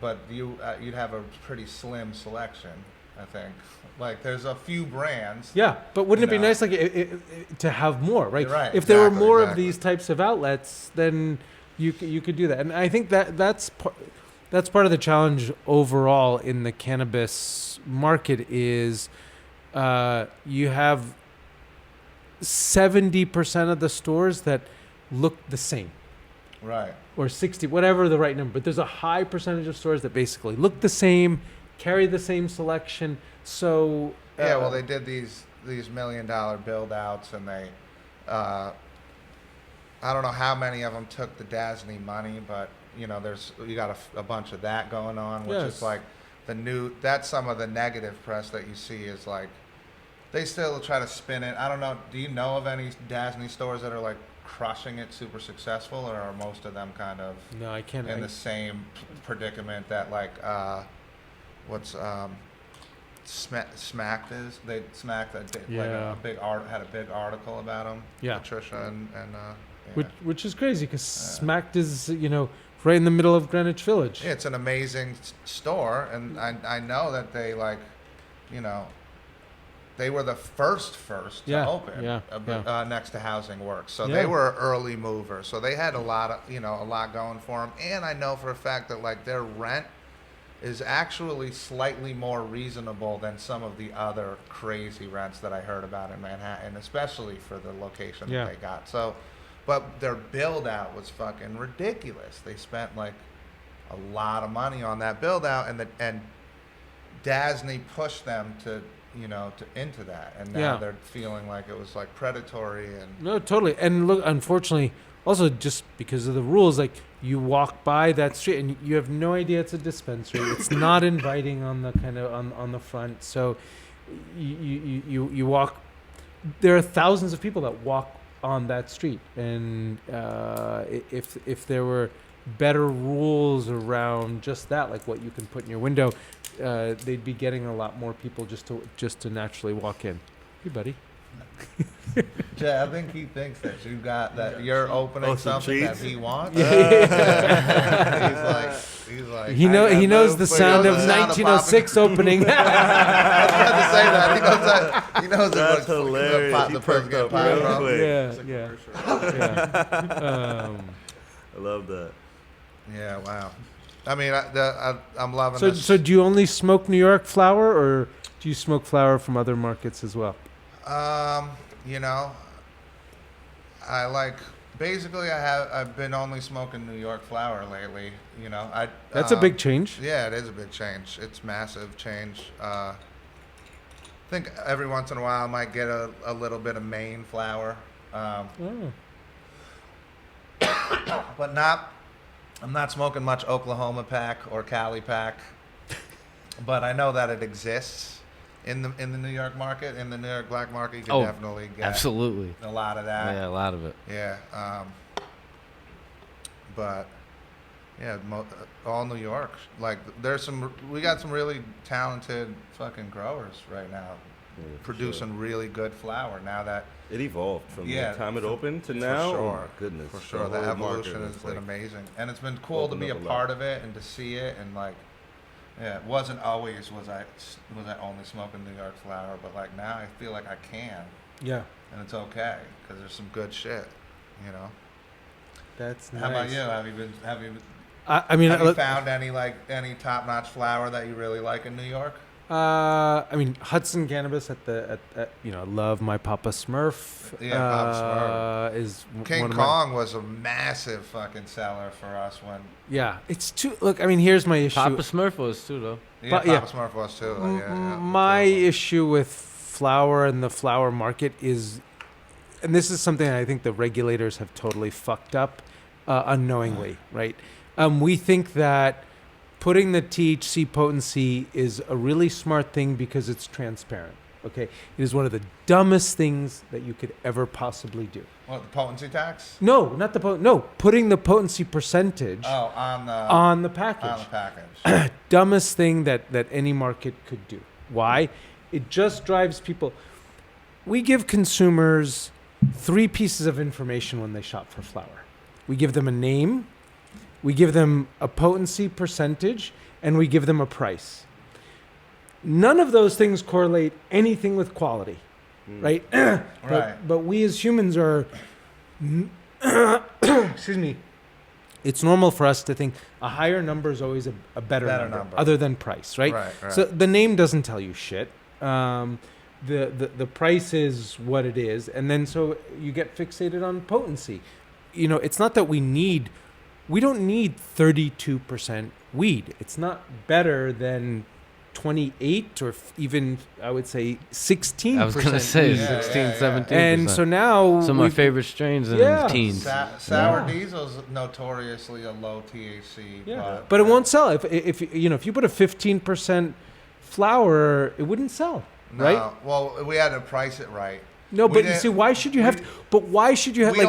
But you'd have a pretty slim selection, I think. Like there's a few brands. Yeah, but wouldn't it be nice, like, to have more, right? Right. If there were more of these types of outlets, then you could do that. And I think that's part of the challenge overall in the cannabis market is you have 70% of the stores that look the same. Right. Or 60, whatever the right number. But there's a high percentage of stores that basically look the same, carry the same selection. So well, they did these $1 million build outs, and they I don't know how many of them took the Dasney money, but you got a bunch of that going on, which is like that's some of the negative press that you see is like they still try to spin it. I don't know. Do you know of any Dasney stores that are like crushing it, super successful, or are most of them kind of I can't in the same predicament that like Smacked is? They Smacked that did like a big had a big article about them. Yeah, Patricia and which is crazy because Smacked is right in the middle of Greenwich Village. It's an amazing store, and I know that they they were the first to open next to Housing Works. So they were early movers. So they had a lot going for them. And I know for a fact that like their rent is actually slightly more reasonable than some of the other crazy rents that I heard about in Manhattan, especially for the location that they got. So, but their build out was fucking ridiculous. They spent like a lot of money on that build out, and Dasney pushed them to into that, and now they're feeling like it was like predatory and no, totally. And look, unfortunately, also just because of the rules, like you walk by that street and you have no idea it's a dispensary. It's not inviting on the kind of on the front. So you walk. There are thousands of people that walk on that street, and if there were better rules around just that, like what you can put in your window, they'd be getting a lot more people just to naturally walk in. Hey, buddy. Jay, I think he thinks that you got that you're opening something that he wants. He's like he knows the sound of 1906 opening. I was about to say that. He knows That's it. Hilarious. The person get pie from. Yeah. I love that. Yeah, wow. I mean, I'm loving this. So do you only smoke New York flower, or do you smoke flower from other markets as well? I like. Basically, I've been only smoking New York flower lately. That's a big change. Yeah, it is a big change. It's massive change. I think every once in a while I might get a little bit of Maine flower, but not. I'm not smoking much Oklahoma pack or Cali pack, but I know that it exists in the New York market, in the New York black market. You can definitely get absolutely a lot of that. Yeah, a lot of it. Yeah, but yeah, all New York. Like we got some really talented fucking growers right now, producing really good flower. Now that it evolved from the time it opened to now. For sure. Oh my goodness. For sure. The evolution has been amazing. And it's been cool to be a part of it and to see it. And like, it wasn't always was I only smoking New York flower, but like now I feel like I can. Yeah. And it's okay because there's some good shit, That's nice. How about you? Have you found any top-notch flower that you really like in New York? Hudson Cannabis I love my Papa Smurf. Yeah, Papa Smurf is King Kong was a massive fucking seller for us when. Yeah, it's too. Look, here's my issue. Papa Smurf was too, though. Yeah, Papa Smurf was too. My issue with flower and the flower market is, and this is something I think the regulators have totally fucked up, unknowingly. Right? We think that putting the THC potency is a really smart thing because it's transparent. Okay, it is one of the dumbest things that you could ever possibly do. What, the potency tax? No, not the no. Putting the potency percentage. On the package. On the package. Dumbest thing that any market could do. Why? It just drives people. We give consumers 3 pieces of information when they shop for flower. We give them a name, we give them a potency percentage, and we give them a price. None of those things correlate anything with quality, right? But we as humans are, excuse me, it's normal for us to think a higher number is always a better number, other than price, right? So the name doesn't tell you shit. The price is what it is, and then so you get fixated on potency. You know, it's not that we don't need 32% weed. It's not better than 28 or even I would say 16%. I was gonna say 16, 17%. And so now some of my favorite strains in the teens. Sour Diesel's notoriously a low THC. But it won't sell if you put a 15% flower, it wouldn't sell. No, right? Well, we had to price it right. No, but you see, why should you have? But why should you have? We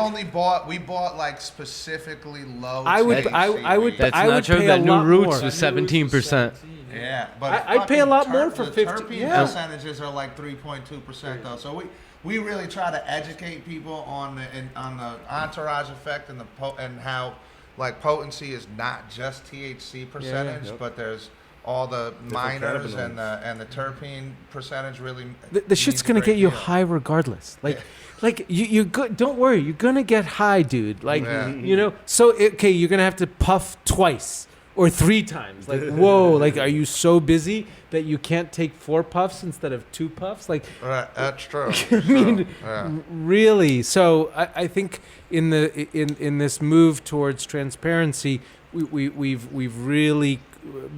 bought like specifically low. I would. That's I not would true. pay That a New lot Roots more. was 17%. Yeah, but I'd pay a lot more for 50. The terpene percentages are like 3.2% though. So we really try to educate people on the entourage effect and how like potency is not just THC percentage, but there's all the minors and the terpene percentage really. The shit's gonna get you high regardless. Like you don't worry, you're gonna get high, dude. Like So okay, you're gonna have to puff twice or 3 times. Like whoa, like are you so busy that you can't take 4 puffs instead of 2 puffs? Like that's true. I mean, really. So I think in this move towards transparency, we've really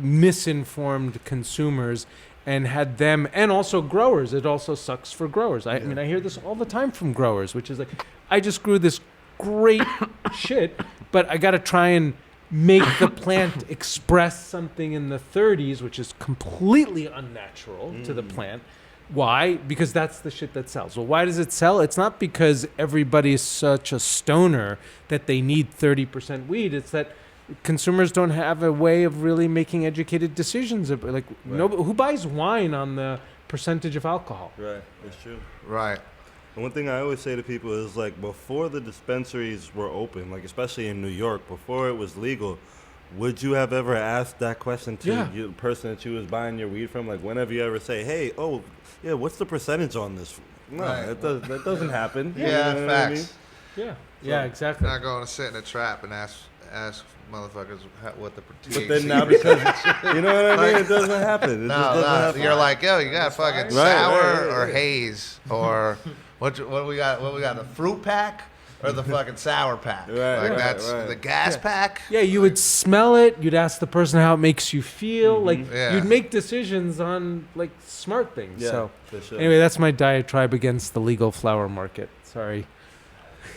misinformed consumers and had them, and also growers. It also sucks for growers. I mean, I hear this all the time from growers, which is like, I just grew this great shit, but I got to try and make the plant express something in the 30s, which is completely unnatural to the plant. Why? Because that's the shit that sells. Well, why does it sell? It's not because everybody is such a stoner that they need 30% weed. It's that consumers don't have a way of really making educated decisions. Like, who buys wine on the percentage of alcohol? Right, that's true. Right. And one thing I always say to people is, like, before the dispensaries were open, like especially in New York, before it was legal, would you have ever asked that question to the person that you was buying your weed from? Like, whenever you ever say, hey, what's the percentage on this? No, that doesn't happen. Yeah, you know facts. I mean? Yeah, exactly. Not going to sit in a trap and ask motherfuckers what the THC. But then now, because you know what I mean, it doesn't happen. You're like, yo, you got fucking sour or haze or what we got? What we got? The fruit pack or the fucking sour pack? That's the gas pack. Yeah, you would smell it. You'd ask the person how it makes you feel. Like you'd make decisions on like smart things. Yeah, so for sure. Anyway, that's my diatribe against the legal flower market. Sorry.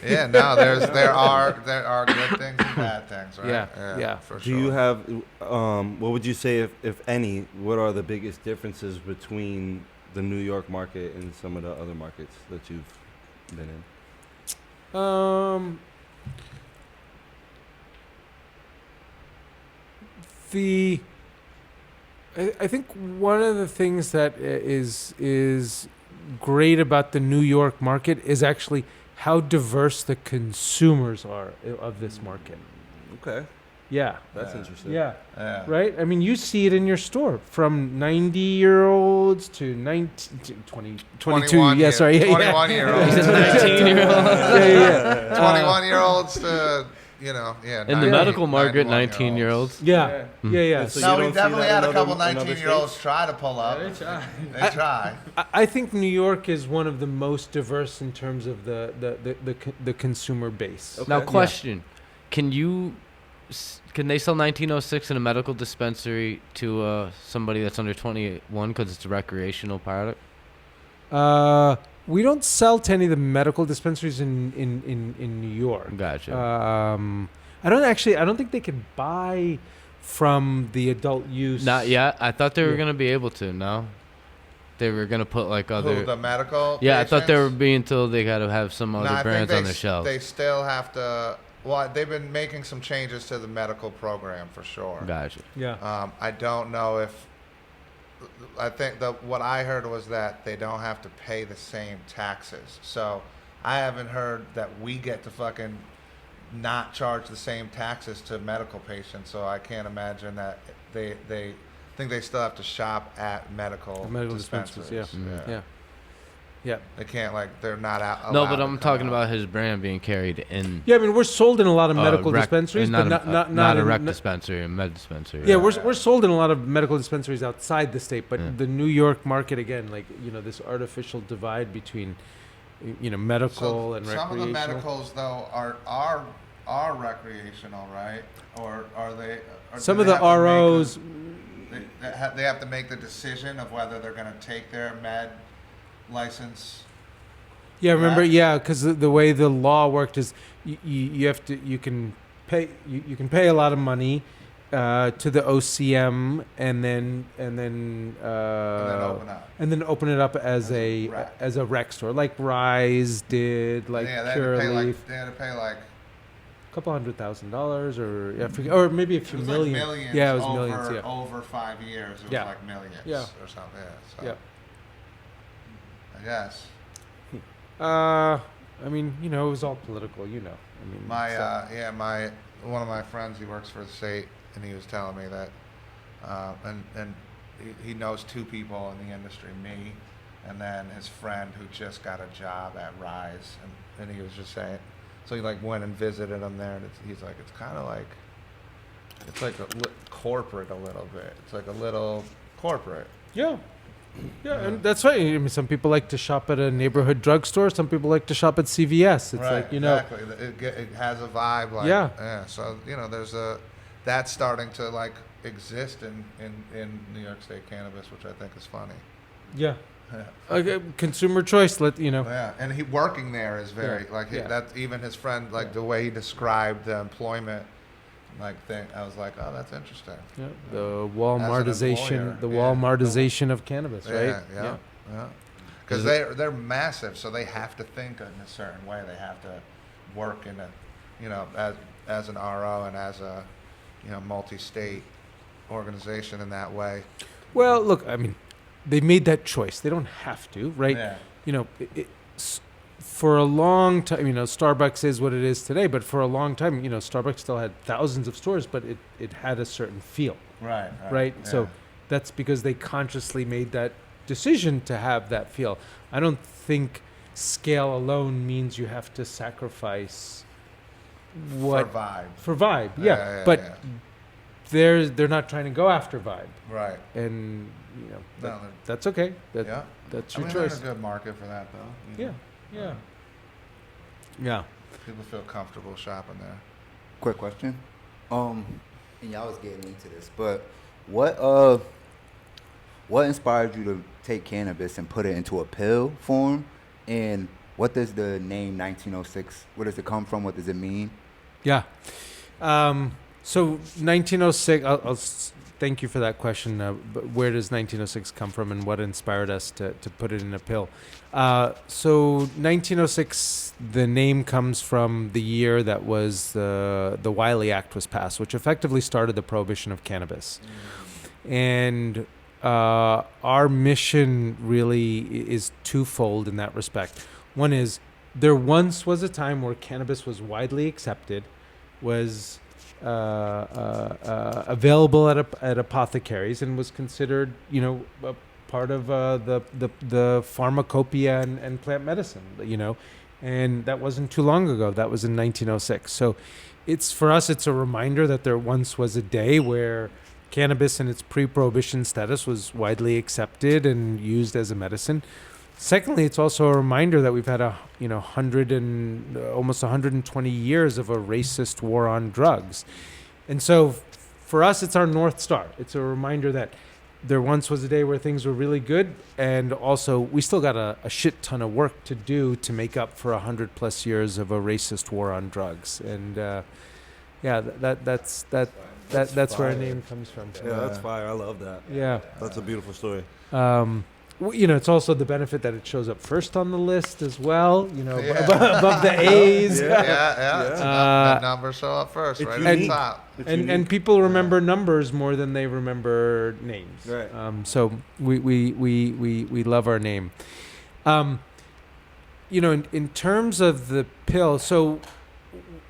Yeah, no, there are good things and bad things, right? Yeah, for Do sure. you have what would you say, if any, what are the biggest differences between the New York market and some of the other markets that you've been in? I think one of the things that is great about the New York market is actually how diverse the consumers are of this market. Okay. Yeah. That's interesting. Yeah. Right? I mean, you see it in your store from 90-year-olds to 20, 22. Yeah, sorry. 21-year-olds. 19-year-olds. 21-year-olds to, in the medical market, 19-year-olds. Yeah. So no, you we don't see definitely that had in a couple other 19-year-olds states? try to pull up. They try. I think New York is one of the most diverse in terms of the consumer base. Okay. Now, question: Can they sell 1906 in a medical dispensary to somebody that's under 21 because it's a recreational product? We don't sell to any of the medical dispensaries in New York. Gotcha. I don't think they can buy from the adult use. Not yet. I thought they were gonna be able to. No, they were gonna put like other. The medical. Yeah, patients? I thought they were being told they got to have some other brands on their shelves. They still have to. Well, they've been making some changes to the medical program for sure. Gotcha. Yeah. I don't know if. I think what I heard was that they don't have to pay the same taxes. So I haven't heard that we get to fucking not charge the same taxes to medical patients. So I can't imagine that they think they still have to shop at medical dispensaries. Yeah. They can't, like, they're not out. No, but I'm talking about his brand being carried in. Yeah, I mean, we're sold in a lot of medical dispensaries, but not a in rec dispensary, a med dispensary. Yeah, we're sold in a lot of medical dispensaries outside the state, but the New York market, again, like, this artificial divide between, medical and recreational. Some of the medicals, though, are recreational, right? Or are they? Some of the ROs. They have to make the decision of whether they're going to take their med license. Yeah, remember? Yeah, because the way the law worked is you can pay a lot of money to the OCM and then open it up as a rec store, like Rise did, like Pure Leaf. They had to pay like $200,000 or maybe a few million. Like millions. Yeah, it was millions. Yeah, over 5 years, it was like millions. Yeah. Or something. Yeah. So. Yeah. I guess. I mean, it was all political. I mean, one of my friends, he works for the state, and he was telling me that, and he knows 2 people in the industry, me, and then his friend who just got a job at Rise, and he was just saying, so he like went and visited him there, and he's like, it's kind of like, it's like corporate a little bit. It's like a little corporate. Yeah. Yeah, and that's right. I mean, some people like to shop at a neighborhood drugstore. Some people like to shop at CVS. It's like, exactly. It has a vibe. Like, yeah. So there's that's starting to like exist in New York State cannabis, which I think is funny. Yeah. Consumer choice. Yeah, and he working there is very that. Even his friend, like the way he described the employment. Thing, I was like, oh, that's interesting. Yeah, the Walmartization of cannabis, right? Yeah. Because they're massive, so they have to think in a certain way. They have to work in a, as an RO and as a, multi-state organization in that way. Well, look, I mean, they made that choice. They don't have to, right? Yeah. For a long time, Starbucks is what it is today, but for a long time, Starbucks still had thousands of stores, but it had a certain feel. Right? Yeah. So that's because they consciously made that decision to have that feel. I don't think scale alone means you have to sacrifice for vibe. But they're not trying to go after vibe. Right. And, that's okay. That's your choice. There's a good market for that, though. Yeah. People feel comfortable shopping there. Quick question. And y'all was getting into this, but what inspired you to take cannabis and put it into a pill form? And what does the name 1906, where does it come from? What does it mean? Yeah. So 1906, I'll thank you for that question. But where does 1906 come from, and what inspired us to put it in a pill? So 1906, the name comes from the year that was the Wiley Act was passed, which effectively started the prohibition of cannabis. And our mission really is twofold in that respect. One is, there once was a time where cannabis was widely accepted, was available at apothecaries, and was considered, a part of the pharmacopoeia and plant medicine, and that wasn't too long ago. That was in 1906. So for us, it's a reminder that there once was a day where cannabis in its pre-prohibition status was widely accepted and used as a medicine. Secondly, it's also a reminder that we've had almost 120 years of a racist war on drugs. And so for us, it's our North Star. It's a reminder that there once was a day where things were really good, and also we still got a shit ton of work to do to make up for 100+ years of a racist war on drugs. And that's where our name comes from. Yeah, that's fire. I love that. Yeah, that's a beautiful story. It's also the benefit that it shows up first on the list as well, above the A's. The numbers show up first, right at the top. And people remember numbers more than they remember names. Right. So we love our name. in terms of the pill, so,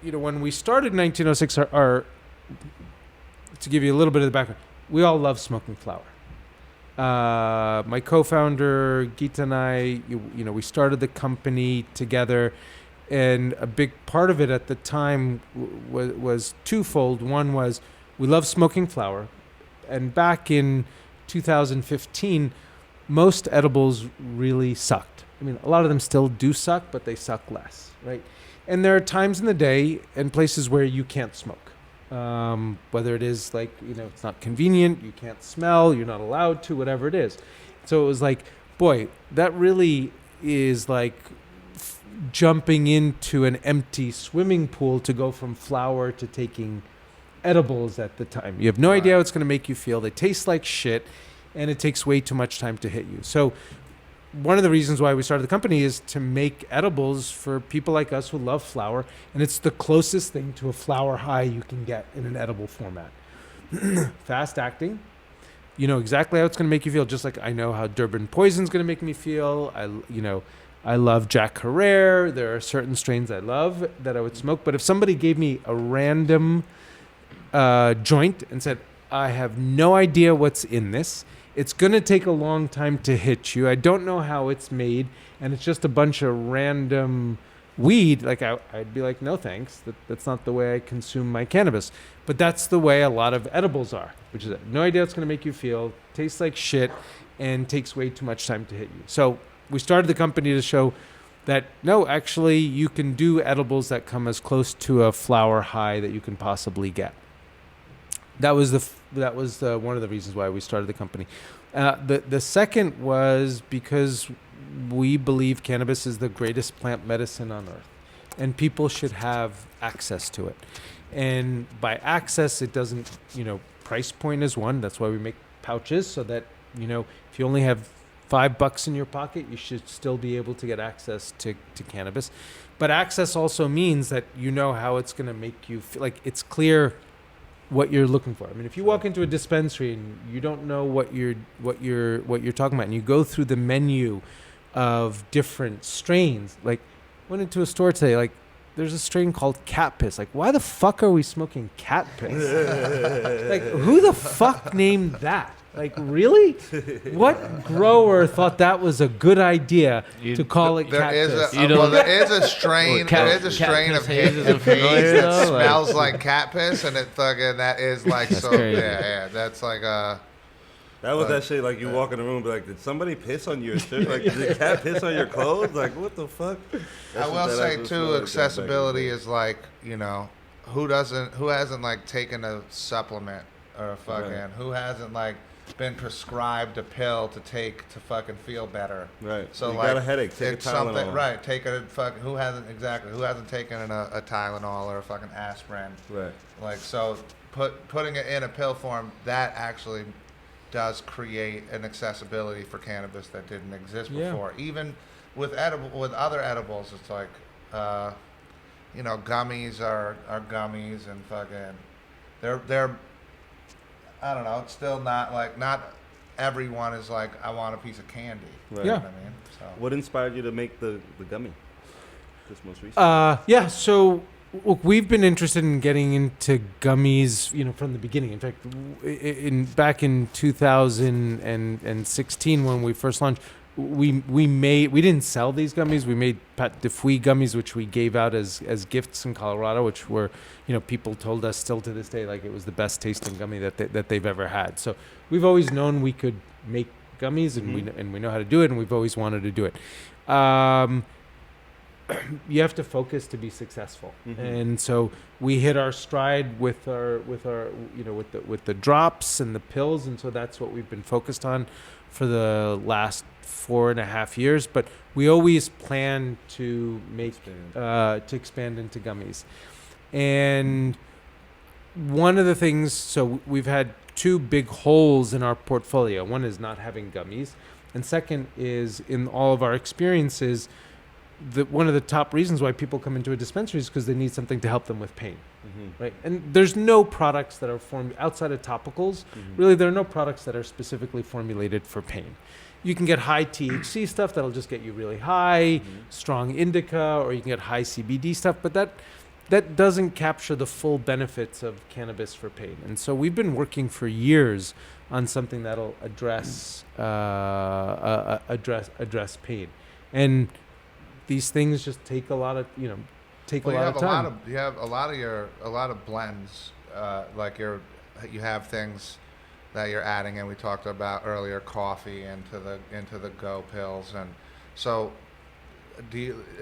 when we started in 1906, to give you a little bit of the background, we all love smoking flower. My co-founder, Geeta, and I, we started the company together. And a big part of it at the time was twofold. One was we love smoking flower. And back in 2015, most edibles really sucked. I mean, a lot of them still do suck, but they suck less, right? And there are times in the day and places where you can't smoke. Whether it is like, it's not convenient, you can't smell, you're not allowed to, whatever it is. So it was like, boy, that really is like jumping into an empty swimming pool to go from flower to taking edibles at the time. You have no idea how it's going to make you feel. They taste like shit, and it takes way too much time to hit you. So one of the reasons why we started the company is to make edibles for people like us who love flower, and it's the closest thing to a flower high you can get in an edible format. Fast acting. You know exactly how it's going to make you feel, just like I know how Durban Poison's going to make me feel. I love Jack Herrera. There are certain strains I love that I would smoke. But if somebody gave me a random joint and said, I have no idea what's in this, it's going to take a long time to hit you, I don't know how it's made, and it's just a bunch of random weed, like I'd be like, no thanks. That's not the way I consume my cannabis. But that's the way a lot of edibles are, which is no idea what's going to make you feel, tastes like shit, and takes way too much time to hit you. So we started the company to show that, no, actually, you can do edibles that come as close to a flower high that you can possibly get. That was one of the reasons why we started the company. The second was because we believe cannabis is the greatest plant medicine on earth, and people should have access to it. And by access, it doesn't, price point is one. That's why we make pouches, so that, if you only have $5 in your pocket, you should still be able to get access to cannabis. But access also means that how it's going to make you feel, like it's clear what you're looking for. I mean, if you walk into a dispensary and you don't know what you're talking about, and you go through the menu of different strains, like went into a store today, like there's a strain called cat piss. Like, why the fuck are we smoking cat piss? Like, who the fuck named that? Like, really? What grower thought that was a good idea to call it cat piss? There is a strain. There is a strain of haze that smells like cat piss, and that is like so. Crazy. Yeah. That's like That was that shit. Like you walk in the room, and be like, did somebody piss on your shirt? Like, did cat piss on your clothes? Like, what the fuck? I will say too, accessibility is like, who hasn't like taken a supplement or who hasn't like been prescribed a pill to take to fucking feel better. Right. So you like got a headache, take a Tylenol. Something, right. Take a who hasn't taken a Tylenol or a fucking aspirin. Right. Like, so putting it in a pill form, that actually does create an accessibility for cannabis that didn't exist before. Even with other edibles, it's like gummies are gummies, and fucking they're I don't know, it's still not everyone is like, I want a piece of candy. Right. You know what I mean? So. What inspired you to make the gummy? Just most recently? So look, we've been interested in getting into gummies, from the beginning. In fact, back in 2016 when we first launched, we didn't sell these gummies. We made Pat de Fouille gummies, which we gave out as gifts in Colorado, which were, people told us still to this day, like it was the best tasting gummy that they've ever had. So we've always known we could make gummies, and we know how to do it, and we've always wanted to do it. You have to focus to be successful, and so we hit our stride with the drops and the pills, and so that's what we've been focused on for the last 4.5 years. But we always plan to expand into gummies. And one of the things, so we've had two big holes in our portfolio. One is not having gummies, and second is, in all of our experiences, one of the top reasons why people come into a dispensary is because they need something to help them with pain. right? And there's no products that are formed outside of topicals. Really, there are no products that are specifically formulated for pain. You can get high THC stuff that'll just get you really high, strong indica, or you can get high CBD stuff, but that doesn't capture the full benefits of cannabis for pain. And so we've been working for years on something that'll address pain. And these things just take a lot of time. You have a lot of blends, like you have things that you're adding, and we talked about earlier, coffee into the go pills, and so do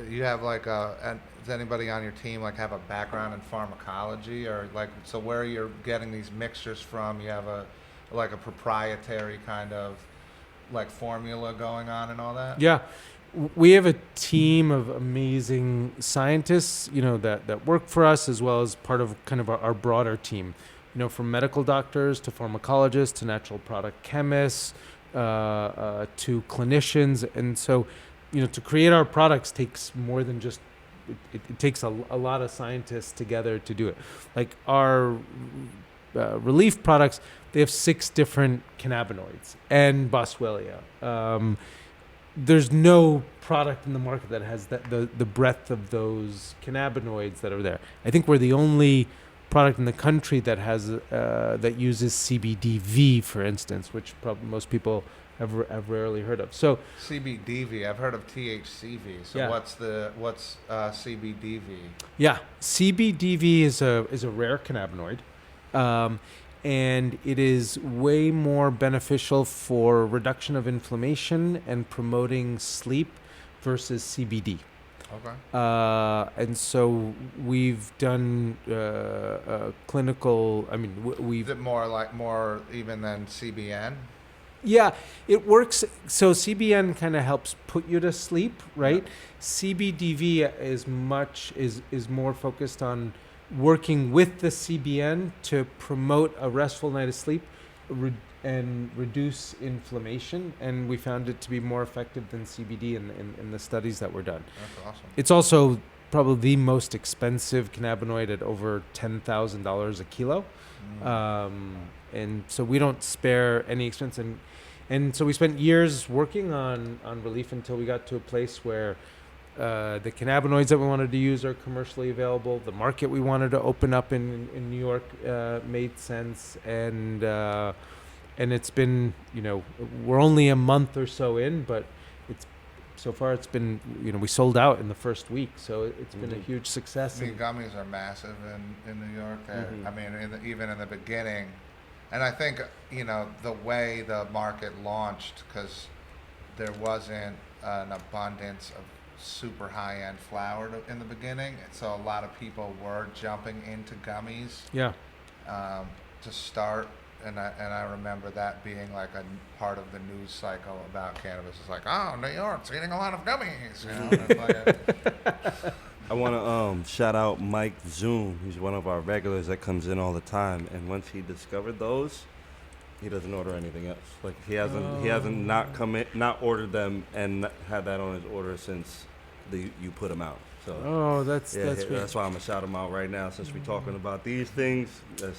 you have like does anybody on your team like have a background in pharmacology, or like, so where you're getting these mixtures from? You have a proprietary kind of like formula going on and all that? Yeah. We have a team of amazing scientists, that work for us, as well as part of kind of our broader team, from medical doctors to pharmacologists to natural product chemists to clinicians. And so, to create our products takes more than just, it takes a lot of scientists together to do it. Like our relief products, they have 6 different cannabinoids and boswellia. There's no product in the market that has the breadth of those cannabinoids that are there. I think we're the only product in the country that has that uses CBDV, for instance, which probably most people have rarely heard of. So CBDV, I've heard of THCV. So Yeah. what's CBDV? Yeah, CBDV is a rare cannabinoid, and it is way more beneficial for reduction of inflammation and promoting sleep versus CBD. Okay. And so we've done clinical. I mean, we've. Is it more even than CBN? Yeah, it works. So CBN kind of helps put you to sleep, right? Yeah. CBDV is more focused on working with the CBN to promote a restful night of sleep and reduce inflammation. And we found it to be more effective than CBD in the studies that were done. That's awesome. It's also probably the most expensive cannabinoid at over $10,000 a kilo. And so we don't spare any expense. And so we spent years working on relief until we got to a place where the cannabinoids that we wanted to use are commercially available. The market we wanted to open up in New York made sense. And it's been, we're only a month or so in, but so far it's been, we sold out in the first week. So it's been a huge success. I mean, gummies are massive in New York. I mean, even in the beginning. And I think, the way the market launched, because there wasn't an abundance of super high-end flower in the beginning, so a lot of people were jumping into gummies. Yeah. To start, and I remember that being like a part of the news cycle about cannabis. It's like, oh, New York's eating a lot of gummies. I want to shout out Mike Zoom. He's one of our regulars that comes in all the time. And once he discovered those, he doesn't order anything else. Like he hasn't not ordered them and had that on his order since you put them out. So that's why I'm gonna shout him out right now since we're talking about these things. It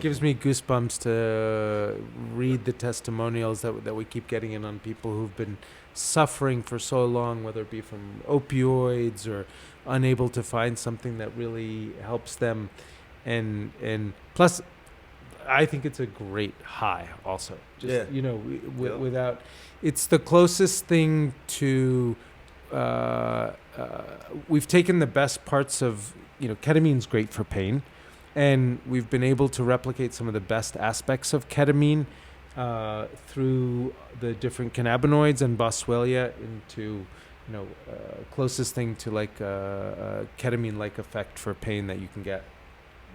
gives me goosebumps to read the testimonials that we keep getting in on people who've been suffering for so long, whether it be from opioids or unable to find something that really helps them, and plus I think it's a great high also. Without, it's the closest thing to we've taken the best parts of, ketamine's great for pain, and we've been able to replicate some of the best aspects of ketamine through the different cannabinoids and boswellia into, closest thing to like a ketamine-like effect for pain that you can get.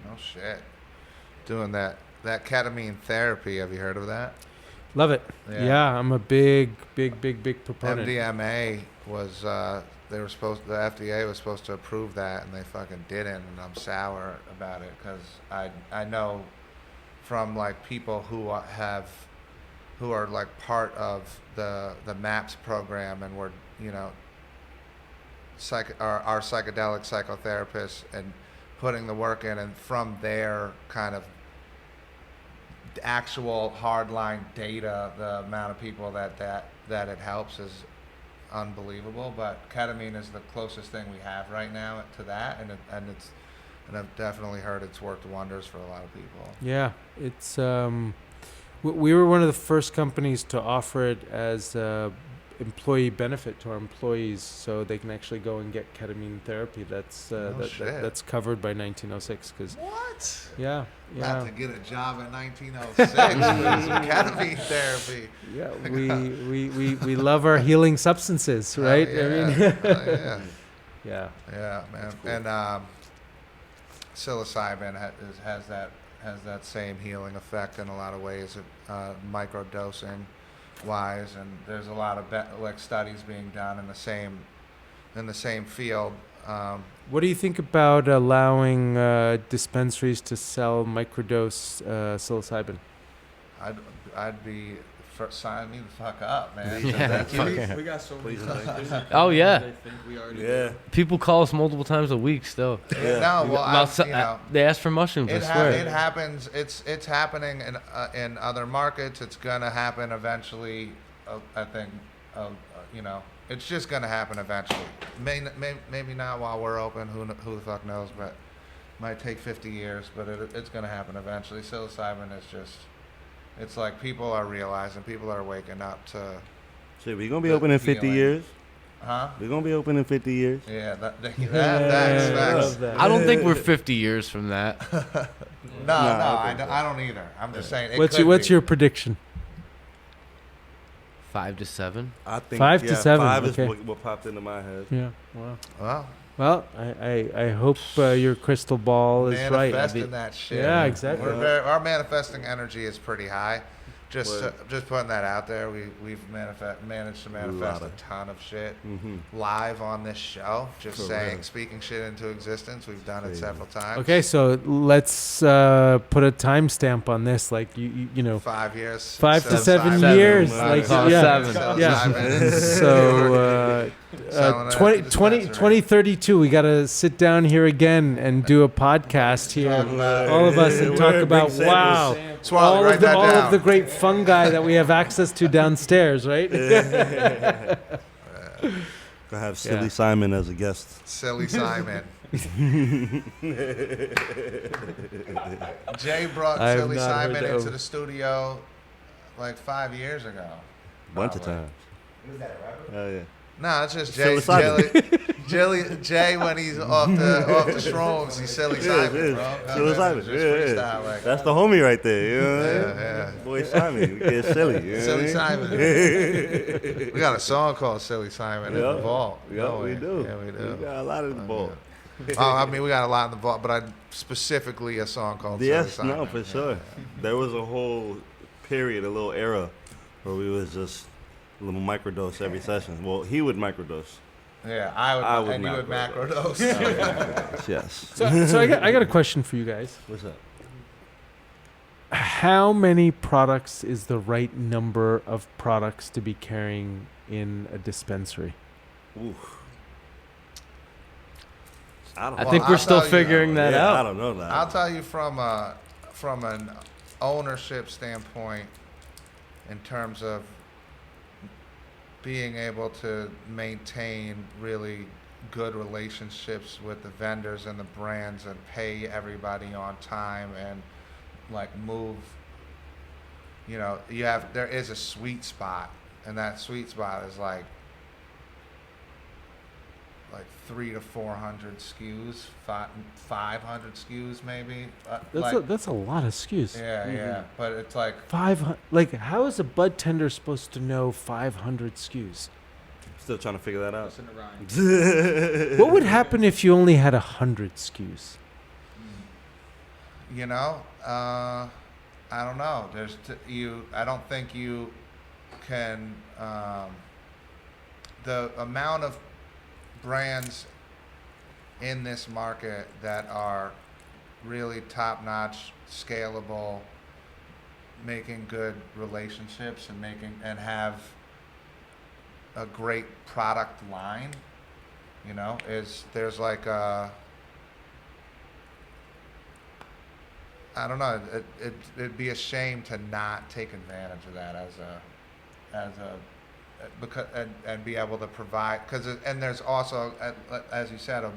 No shit. Doing that ketamine therapy, have you heard of that? Love it. Yeah, I'm a big proponent. MDMA was the FDA was supposed to approve that, and they fucking didn't, and I'm sour about it because I know from like people who are like part of the MAPS program, and we're our psychedelic psychotherapists, and putting the work in, and from their kind of actual hardline data, the amount of people that it helps is unbelievable. But ketamine is the closest thing we have right now to that, and I've definitely heard it's worked wonders for a lot of people. Yeah, it's we were one of the first companies to offer it as employee benefit to our employees, so they can actually go and get ketamine therapy. That's that's covered by 1906. Because what? Yeah. Not to get a job in 1906 with some ketamine therapy. Yeah, we love our healing substances, right? Yeah. I mean, yeah. Yeah, man. Cool. And psilocybin has that same healing effect in a lot of ways, microdosing wise, and there's a lot of studies being done in the same field. what do you think about allowing dispensaries to sell microdose psilocybin? I'd be sign me the fuck up, man. Yeah, we got so many Please customers. Oh, yeah. They think we already Yeah. People call us multiple times a week still. Yeah. No, well, They ask for mushrooms. I swear. It happens. It's happening in other markets. It's gonna happen eventually. I think. It's just gonna happen eventually. Maybe not while we're open. Who the fuck knows? But might take 50 years. But it's gonna happen eventually. Psilocybin is just. It's like people are realizing. People are waking up to. Shit, we gonna be open in 50 feeling. years. Huh? We're gonna be open in 50 years. Yeah. Facts. Love that. I don't think we're 50 years from that. No, I I don't either. I'm just saying. It What's could what's be. your prediction? 5 to 7. I think 5 to 7, 5 is okay. what popped into my head. Yeah. Wow. Well, Well, I hope your crystal ball is right. manifesting that shit. Yeah, exactly. Our manifesting energy is pretty high. Word. Just putting that out there. We've managed to manifest a ton of shit live on this show. Just For saying, real. speaking shit into existence. We've done it Crazy. several times. Okay, so let's put a timestamp on this. Like you know, 5 years. 5 to 7 7. years. Wow. Like Call it yeah, 7. yeah. So Selling it at 20, the 20, dispensary. 2032, we got to sit down here again and do a podcast here, all of us, and talk Word, about big wow, Swallow, write that all down. of the great fungi that we have access to downstairs, right? Gonna have Silly Yeah. Simon as a guest. Silly Simon. Jay brought I have Silly not heard Simon that. into the studio like 5 years ago. Bunch of Probably. times. Was that a rapper? Oh yeah. No, it's just Silly Jay. Simon. Jay when he's off the shrooms, he's Silly Simon, it is. bro. Silly Simon. Just Yeah, freestyle yeah. like That's the homie right there. You know what I mean? Yeah. Boy Simon, you get silly. You know Silly what I mean? Simon. We got a song called Silly Simon in the Yeah. vault. Yeah, don't we do. Yeah, we We do. got a lot in the ball. I mean, we got a lot in the vault, but specifically a song called Yes, Silly Simon. no, for sure. There was a whole period, a little era, where we was just a little microdose every session. Well, he would microdose. Yeah, I would and you would macrodose. macrodose. Yes. So I got a question for you guys. What's up? How many products is the right number of products to be carrying in a dispensary? Oof. I Well, think I'll we're still tell you, figuring that Yeah, I out. don't know that. I'll tell you from an ownership standpoint, in terms of being able to maintain really good relationships with the vendors and the brands and pay everybody on time and like move, there is a sweet spot, and that sweet spot is like 300 to 400 SKUs, 500 SKUs maybe. That's a lot of SKUs. Yeah, but it's like 500. Like, how is a bud tender supposed to know 500 SKUs? Still trying to figure that out. Listen to Ryan. What would happen if you only had 100 SKUs? I don't know. I don't think you can. The amount of brands in this market that are really top-notch, scalable, making good relationships and have a great product line, there's like I don't know. It'd be a shame to not take advantage of that and be able to provide, and there's also, as you said, a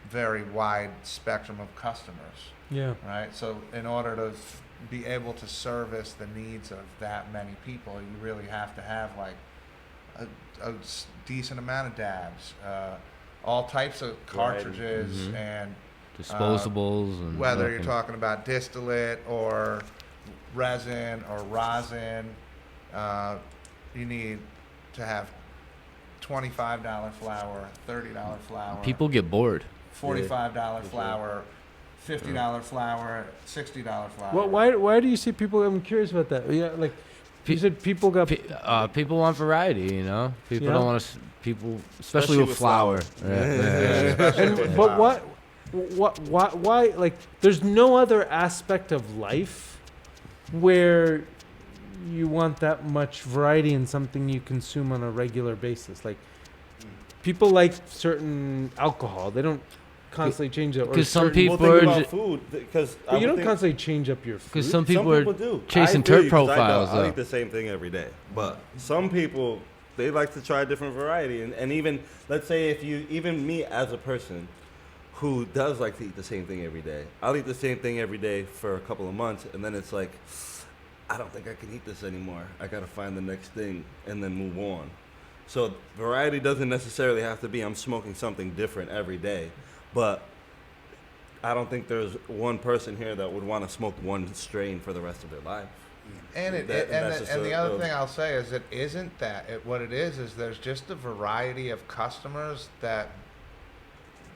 very wide spectrum of customers. Yeah. Right. So in order to be able to service the needs of that many people, you really have to have like a decent amount of dabs, all types of cartridges and disposables, and whether you're talking about distillate or resin or rosin, you need to have $25 flour, $30 flour. People get bored. $45 flour, $50 flour, $60 flour. Well, why do you see people? I'm curious about that. Yeah, like you said, people got people want variety. You know, people don't want to. People, especially with flour. But why? Like, there's no other aspect of life where you want that much variety in something you consume on a regular basis. Like, people like certain alcohol. They don't constantly change it. Because some people are about food. Because you don't constantly change up your food. Because some people are do. chasing terp profiles. I eat the same thing every day, but some people, they like to try different variety, and even, let's say, even me as a person who does like to eat the same thing every day, I'll eat the same thing every day for a couple of months, and then it's like, I don't think I can eat this anymore. I gotta find the next thing and then move on. So variety doesn't necessarily have to be I'm smoking something different every day, but I don't think there's one person here that would want to smoke one strain for the rest of their life. And the other thing I'll say is, it isn't that. What it is there's just a variety of customers that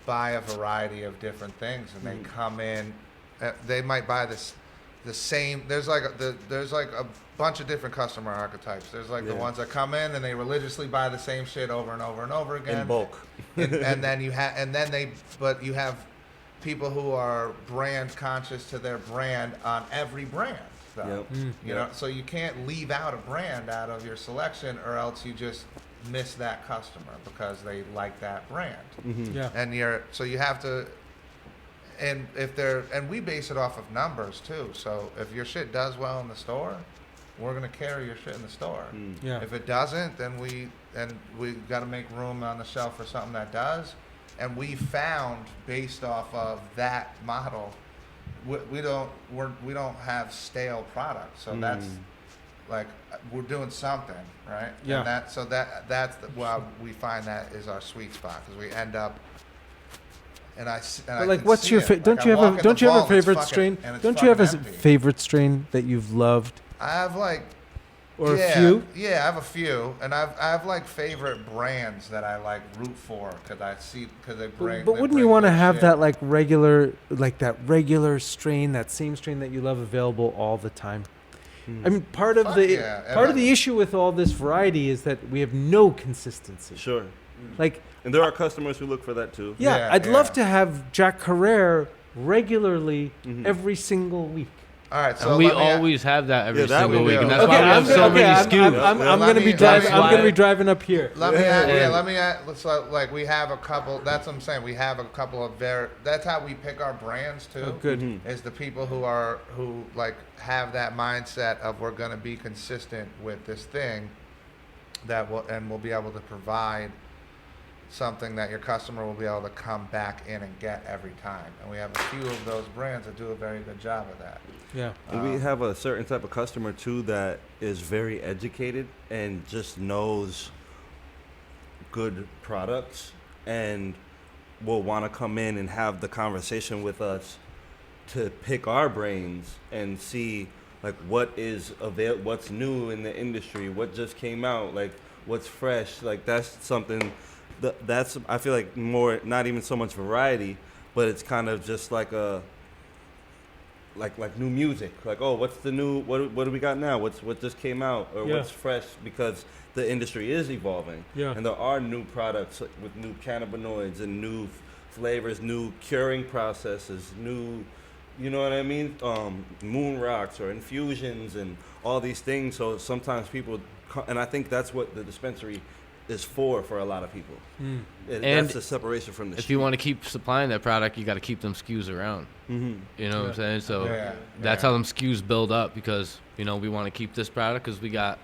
buy a variety of different things, and they come in. They might buy the same. There's like a bunch of different customer archetypes. There's like the ones that come in and they religiously buy the same shit over and over and over again in bulk. and then you have people who are brand conscious to their brand on every brand. So, you know, so you can't leave out a brand out of your selection, or else you just miss that customer because they like that brand. Yeah. And you have to, and we base it off of numbers too. So if your shit does well in the store, we're gonna carry your shit in the store. Yeah. If it doesn't, then we got to make room on the shelf for something that does. And we found, based off of that model, we don't have stale products. So that's like, we're doing something, right? Yeah. And that's why we find that is our sweet spot, because we end up. But like, what's your don't you have a favorite strain? Don't you have a favorite strain that you've loved? I have like. Or a few? Yeah, I have a few, and I have like favorite brands that I like root for because they bring. But wouldn't you want to have that regular strain, that same strain that you love, available all the time? I mean, part of the issue with all this variety is that we have no consistency. Sure. Like, and there are customers who look for that too. Yeah, I'd love to have Jack Carrere regularly every single week. All right, so and we always have that every single week, and that's why we have so many SKUs. I'm going to be driving up here. Let me add. Like, we have a couple. That's what I'm saying. We have a couple of that's how we pick our brands too. Oh, good. Is the people who like have that mindset of, we're going to be consistent with this thing, we'll be able to provide something that your customer will be able to come back in and get every time. And we have a few of those brands that do a very good job of that. Yeah. And we have a certain type of customer too that is very educated and just knows good products and will want to come in and have the conversation with us to pick our brains and see like what's new in the industry, what just came out, like what's fresh. Like, that's something that's, I feel like, more, not even so much variety, but it's kind of just like a like new music. Like, oh, what's the new, what do we got now? What just came out, or what's fresh, because the industry is evolving. Yeah. And there are new products with new cannabinoids and new flavors, new curing processes, new, you know what I mean? Moon rocks or infusions and all these things. So sometimes people, and I think that's what the dispensary is for a lot of people. And that's the separation from the if street. you want to keep supplying that product, you got to keep them SKUs around. Mm-hmm. You know what I'm saying? So that's how them SKUs build up, because, you know, we want to keep this product because we got,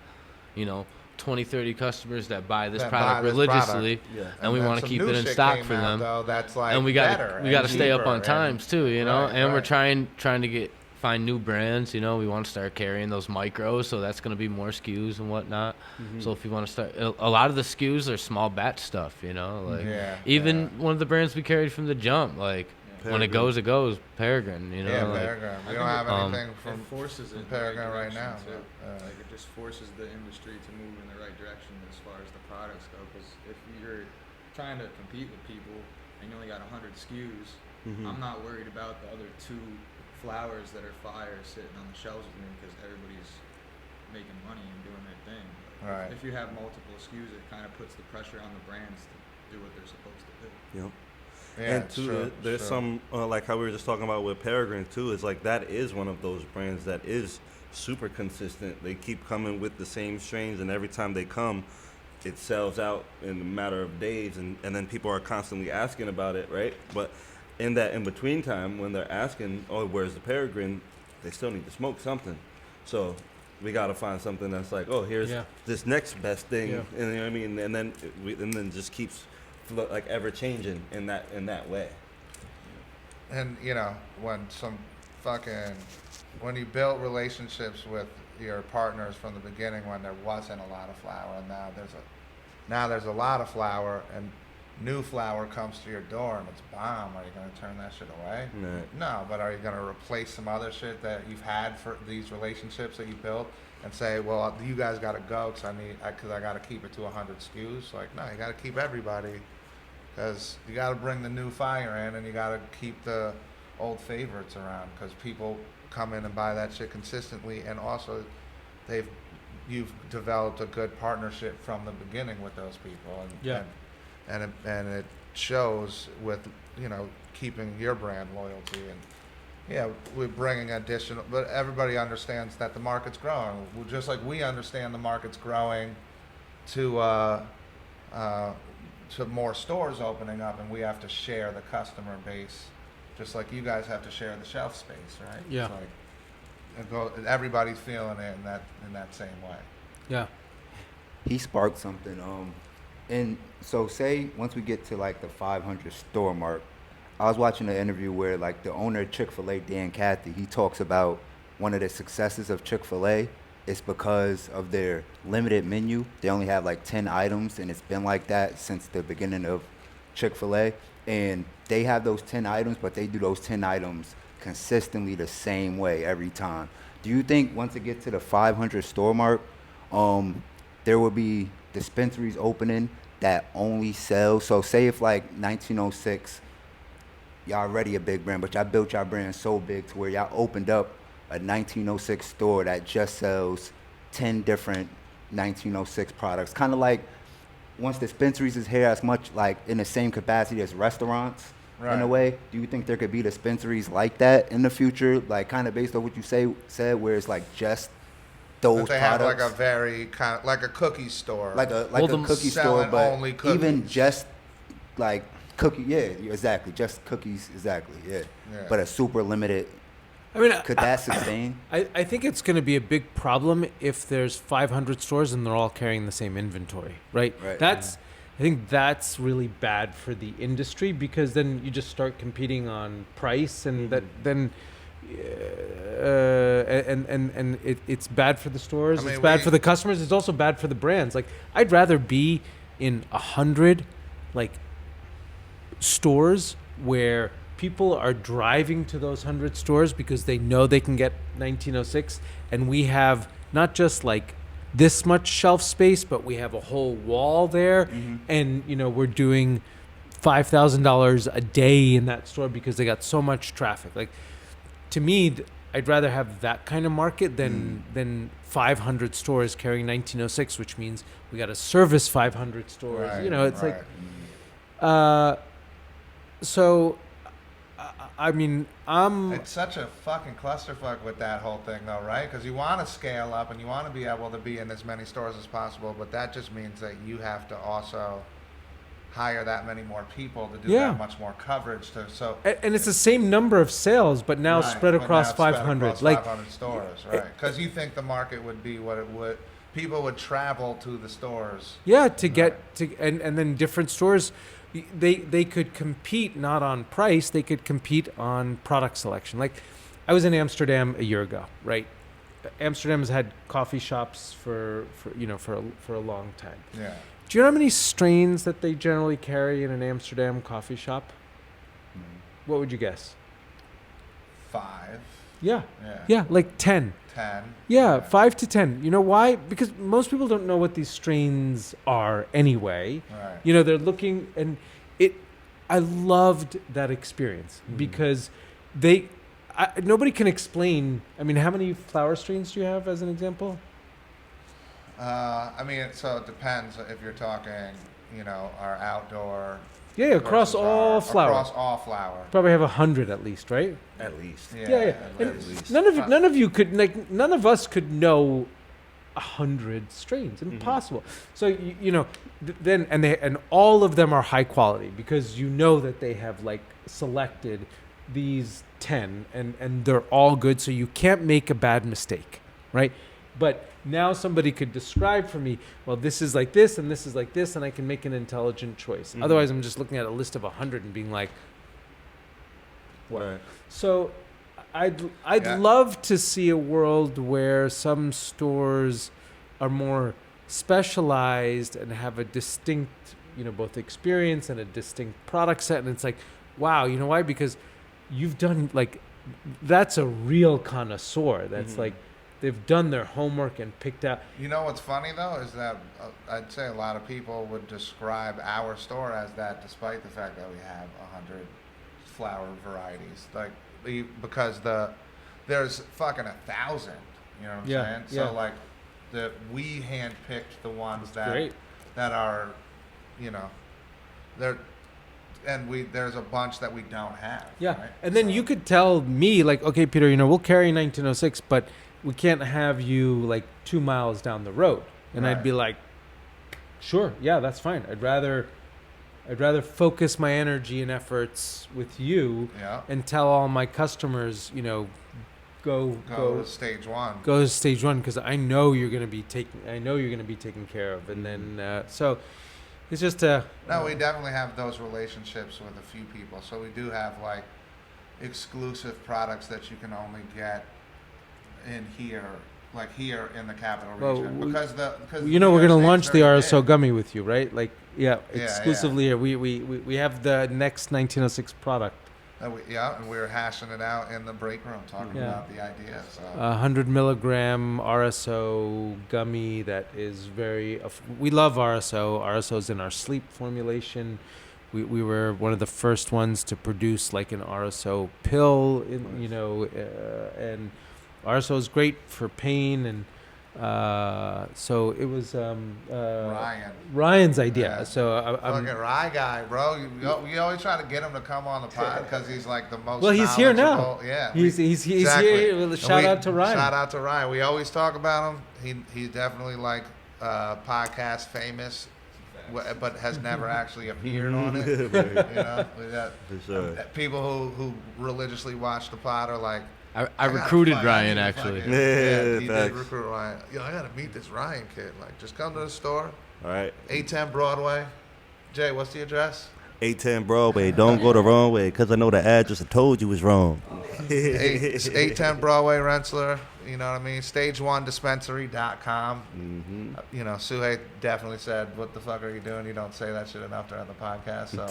you know, 20, 30 customers that buy this product religiously, and we want to keep it in stock for them. That's like and we got to stay up on times too, you know. And we're trying to find new brands, you know. We want to start carrying those micros, so that's going to be more SKUs and whatnot. So if you want to start, a lot of the SKUs are small batch stuff, you know. Like even one of the brands we carried from the jump, like when it goes, Peregrine, you know. Yeah, like, Peregrine. We don't have anything from forces it Peregrine right now. Like it just forces the industry to move in the right direction as far as the products go. Because if you're trying to compete with people and you only got 100 SKUs, I'm not worried about the other 2 flowers that are fire sitting on the shelves with me, because everybody's making money and doing their thing. But if you have multiple SKUs, it kind of puts the pressure on the brands to do what they're supposed to do. Yep. Yeah, and too, there's some like how we were just talking about with Peregrine too. Is like that is one of those brands that is super consistent. They keep coming with the same strains, and every time they come, it sells out in a matter of days, and then people are constantly asking about it, right? But in that in between time, when they're asking, oh, where's the Peregrine, they still need to smoke something. So we got to find something that's like, oh, here's this next best thing, and you know what I mean, and then just keeps like ever changing in that way. And you know, when you build relationships with your partners from the beginning, when there wasn't a lot of flower, and now there's a lot of flower, and new flower comes to your door and it's bomb. Are you going to turn that shit away? No, but are you going to replace some other shit that you've had for these relationships that you built and say, well, you guys got to go because I got to keep it to 100 SKUs? Like, no, you got to keep everybody, because you got to bring the new fire in, and you got to keep the old favorites around, because people come in and buy that shit consistently, and also you've developed a good partnership from the beginning with those people, and it shows with, you know, keeping your brand loyalty. And we're bringing additional, but everybody understands that the market's growing. Just like we understand the market's growing to more stores opening up, and we have to share the customer base, just like you guys have to share the shelf space, right? Yeah. It's like everybody's feeling it in that same way. Yeah. He sparked something. And so say once we get to like the 500 store mark, I was watching an interview where like the owner of Chick-fil-A, Dan Cathy, he talks about one of the successes of Chick-fil-A is because of their limited menu. They only have like 10 items, and it's been like that since the beginning of Chick-fil-A. And they have those 10 items, but they do those 10 items consistently the same way every time. Do you think once it gets to the 500 store mark, there will be dispensaries opening that only sell? So say if like 1906, y'all already a big brand, but y'all built y'all brand so big to where y'all opened up a 1906 store that just sells 10 different 1906 products. Kind of like once dispensaries is here as much like in the same capacity as restaurants in a way. Do you think there could be dispensaries like that in the future? Like kind of based on what you said, where it's like just those they products. Have like a very kind of like a cookie store, like a cookie store, but only cookies. Even just like cookie, exactly, just cookies, exactly, but a super limited. I mean, could that sustain? I think it's going to be a big problem if there's 500 stores and they're all carrying the same inventory, right? I think that's really bad for the industry, because then you just start competing on price, and it's bad for the stores. It's bad for the customers. It's also bad for the brands. Like, I'd rather be in 100 like stores where people are driving to those 100 stores because they know they can get 1906, and we have not just like this much shelf space, but we have a whole wall there, and you know, we're doing $5,000 a day in that store because they got so much traffic. Like, to me, I'd rather have that kind of market than 500 stores carrying 1906, which means we got to service 500 stores. You know, it's like, so I mean, It's such a fucking clusterfuck with that whole thing, though, right? Because you want to scale up and you want to be able to be in as many stores as possible, but that just means that you have to also hire that many more people to do that much more coverage. And it's the same number of sales, but now spread across 500. Like 500 stores, right? Because you think the market would be what it would. People would travel to the stores. Yeah, to get to, and then different stores, they could compete not on price, they could compete on product selection. Like, I was in Amsterdam a year ago, right? Amsterdam has had coffee shops for a long time. Yeah. Do you know how many strains that they generally carry in an Amsterdam coffee shop? What would you guess? 5. Yeah. Yeah, like 10. 10. Yeah, 5 to 10. You know why? Because most people don't know what these strains are anyway. Right. You know, they're looking, and I loved that experience because nobody can explain. I mean, how many flower strains do you have as an example? I mean, so it depends if you're talking, our outdoor. Yeah, across all flower. Across all flower. Probably have 100 at least, right? At least. Yeah. At least. None of us could know 100 strains. Impossible. So and all of them are high quality because you know that they have like selected these 10 and they're all good. So you can't make a bad mistake, right? But now somebody could describe for me, well, this is like this and this is like this, and I can make an intelligent choice. Otherwise, I'm just looking at a list of 100 and being like, what? Right. So I'd love to see a world where some stores are more specialized and have a distinct, both experience and a distinct product set. And it's like, wow, you know why? Because you've done that's a real connoisseur. That's like, they've done their homework and picked out. You know what's funny, though, is that I'd say a lot of people would describe our store as that, despite the fact that we have 100 flower varieties. Because there's fucking 1,000, you know what I'm saying? Yeah. So, we handpicked the ones that are, there's a bunch that we don't have. Yeah, right? And then you could tell me, okay, Peter, we'll carry 1906, but we can't have you 2 miles down the road. And I'd be like, sure, yeah, that's fine. I'd rather focus my energy and efforts with you and tell all my customers, go to stage one. Go to stage one because I know you're going to be taken care of. And then so it's just no, we definitely have those relationships with a few people. So we do have exclusive products that you can only get in here, here in the capital region, because we're going to launch the RSO gummy with you, right? Exclusively here. We have the next 1906 product. And we're hashing it out in the break room, talking about the idea. So. 100 milligram RSO gummy that is we love RSO. RSO's in our sleep formulation. We were one of the first ones to produce an RSO pill, and RSO is great for pain, and so it was Ryan's idea. Yeah. So I'm fucking Rye guy, bro. You always try to get him to come on the pod because he's the most. Well, he's here now. Yeah, he's here. Shout out to Ryan. Shout out to Ryan. We always talk about him. He's definitely podcast famous, but has never actually appeared on it. We got people who religiously watch the pod are like. I recruited Ryan, actually. He did recruit Ryan. I got to meet this Ryan kid. Just come to the store. All right. 810 Broadway. Jay, what's the address? 810 Broadway. Don't go the wrong way, because I know the address I told you was wrong. 810 Broadway, Rensselaer. You know what I mean? Stage1dispensary.com. Suhey definitely said, what the fuck are you doing? You don't say that shit enough during the podcast. So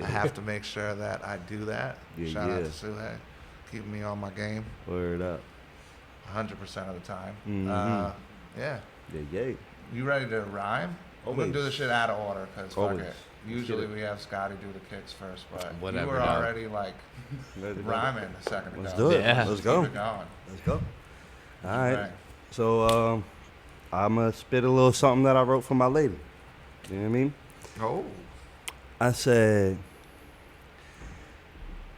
I have to make sure that I do that. Shout out to Suhey. Keeping me on my game. Word up. 100% of the time. Yeah. You ready to rhyme? Always. We're going to do the shit out of order because fuck it. Usually we have Scotty do the kicks first, but whatever, you were already rhyming a second ago. Let's do it. Yeah. Let's go. Keep it going. Let's go. All right. So I'm going to spit a little something that I wrote for my lady. You know what I mean? Oh. I said,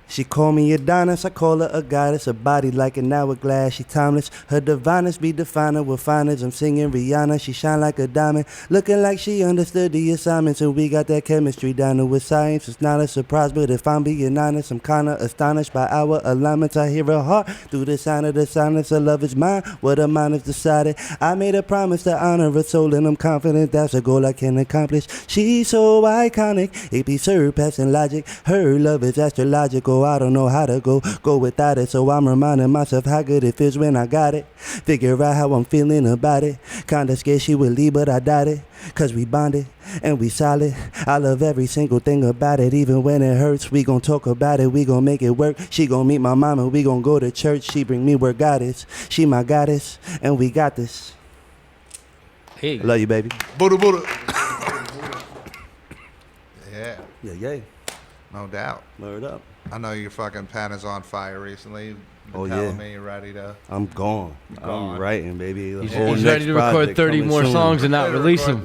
She call me Adonis, I call her a goddess. A body like an hourglass, she timeless. Her divineness be defined with finest. I'm singing Rihanna, she shine like a diamond. Looking like she understood the assignment. So we got that chemistry down to with science. It's not a surprise, but if I'm being honest, I'm kinda astonished by our alignments. I hear her heart through the sound of the silence. Her love is mine, what her mind has decided. I made a promise to honor her soul, and I'm confident that's a goal I can accomplish. She's so iconic, it be surpassing logic. Her love is astrological. I don't know how to go without it, so I'm reminding myself how good it feels when I got it. Figure out how I'm feeling about it. Kinda scared she would leave, but I doubt it. Cause we bonded and we solid. I love every single thing about it, even when it hurts. We gon' talk about it, we gon' make it work. She gon' meet my mama, we gon' go to church. She bring me where God is. She my goddess, and we got this. Hey, Love you, baby. Buddha, Buddha. Yeah, Yeah. no doubt. Word up. I know your fucking pen is on fire recently. You've been Oh, telling yeah. me you're ready to. I'm gone. I'm writing, baby. The he's whole ready next to record project 30 coming more soon. songs and not release them.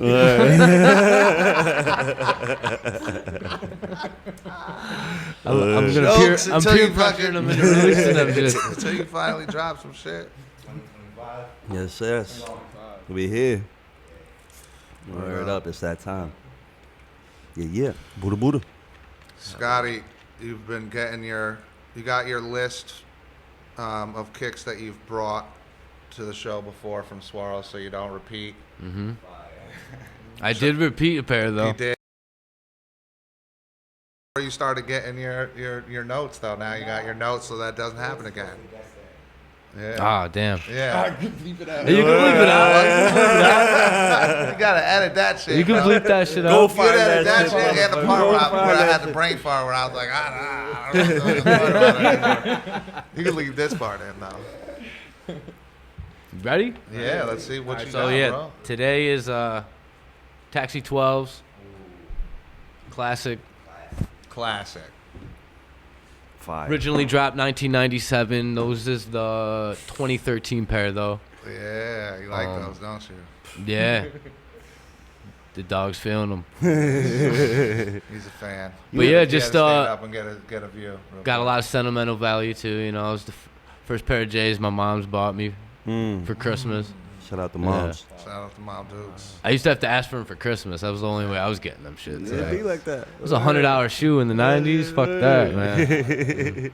I'm Jokes peer until you pressuring them fucking- into releasing them. Just Until you finally drop some shit. Yes. We here. Word up. It's that time. Yeah. Buddha. Scotty, you've been getting you got your list of kicks that you've brought to the show before from Swirl, so you don't repeat. I did repeat a pair though. You did. You started getting your notes though. Now you got your notes, so that doesn't happen again. Yeah. Ah, damn. Yeah. You can bleep it out. You gotta edit that shit. You can bro. bleep that shit Go out. find edit that shit. shit. And the part where find I that had the shit. brain fart where I was like, I don't know what about it anymore. You can leave this part in though. Ready? Yeah, let's see what you So got, yeah, bro. today is Taxi 12s. Classic. Classic. Fire. Originally dropped 1997. Those is the 2013 pair though. Yeah, you like those, don't you? Yeah. The dog's feeling them. He's a fan. But yeah, just stand up and get a view. real got a quick. lot of sentimental value too. You know, it was the first pair of J's my mom's bought me for Christmas. Shout out to moms. Shout out to Mom Dukes. I used to have to ask for them for Christmas. That was the only way I was getting them shit. Yeah, be like that. It was a $100 shoe in the 90s. Fuck that, man.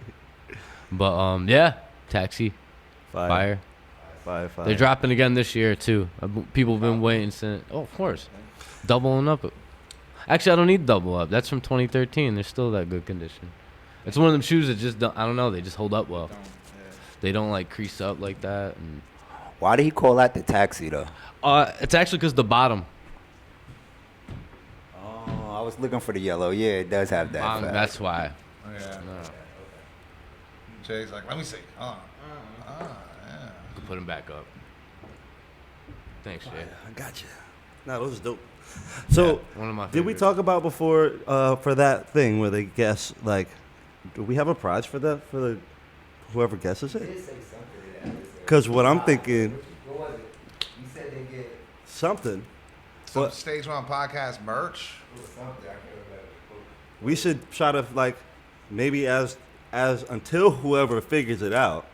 But yeah, Taxi, Fire. They're dropping again this year too. People have been waiting since. Oh, of course, doubling up. Actually, I don't need double up. That's from 2013. They're still that good condition. It's one of them shoes that just don't. I don't know. They just hold up well. They don't like crease up like that. And Why did he call that the Taxi though? it's actually because the bottom. Oh, I was looking for the yellow. Yeah, it does have that. fact. That's why. Oh, yeah. No. Jay's like, let me see. Yeah. Put them back up. Thanks, Jay. I got you. Nah, those is dope. So, One of my did we favorites. talk about before for that thing where they guess, like, do we have a prize for that, for the whoever guesses it? Because what I'm thinking, What was it? You said they get something. Some What? Stage One podcast merch. something. I can't remember. We should try to, like, maybe as until whoever figures it out,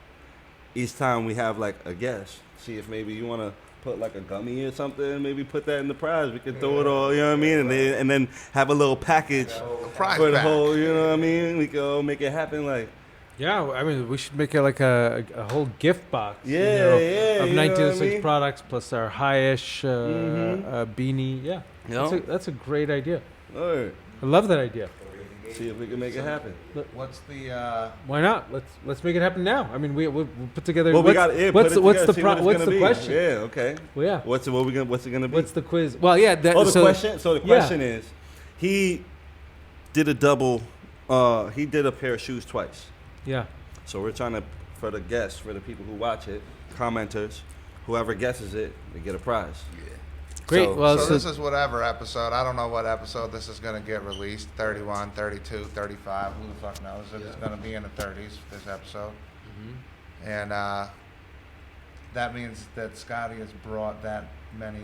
each time we have like a guess. See if maybe you want to put like a gummy or something. Maybe put that in the prize. We can throw it all. You know what I mean? And then have a little package prize for the pack. whole. You know what I mean? We can all make it happen. Like Yeah, I mean, we should make it like a whole gift box. Yeah, you know, yeah, Of you know what I 1906 mean? products plus our high-ish beanie. Yeah, You that's a great idea. all right. I love that idea. See if we can make it happen. What's the Why not? Let's make it happen now. I mean, we'll put together. Well, we got what's the question? Yeah. Okay. Well, yeah. What's it gonna be? What's the quiz? Well, yeah. That, Oh, the so, question. So the yeah. question is, he did a double. He did a pair of shoes twice. Yeah. So we're trying to, for the guests, for the people who watch it, commenters, whoever guesses it, they get a prize. Great. So- well, so this is whatever episode. I don't know what episode this is going to get released. 31, 32, 35. Who the fuck knows? It's going to be in the 30s, this episode. And that means that Scotty has brought that many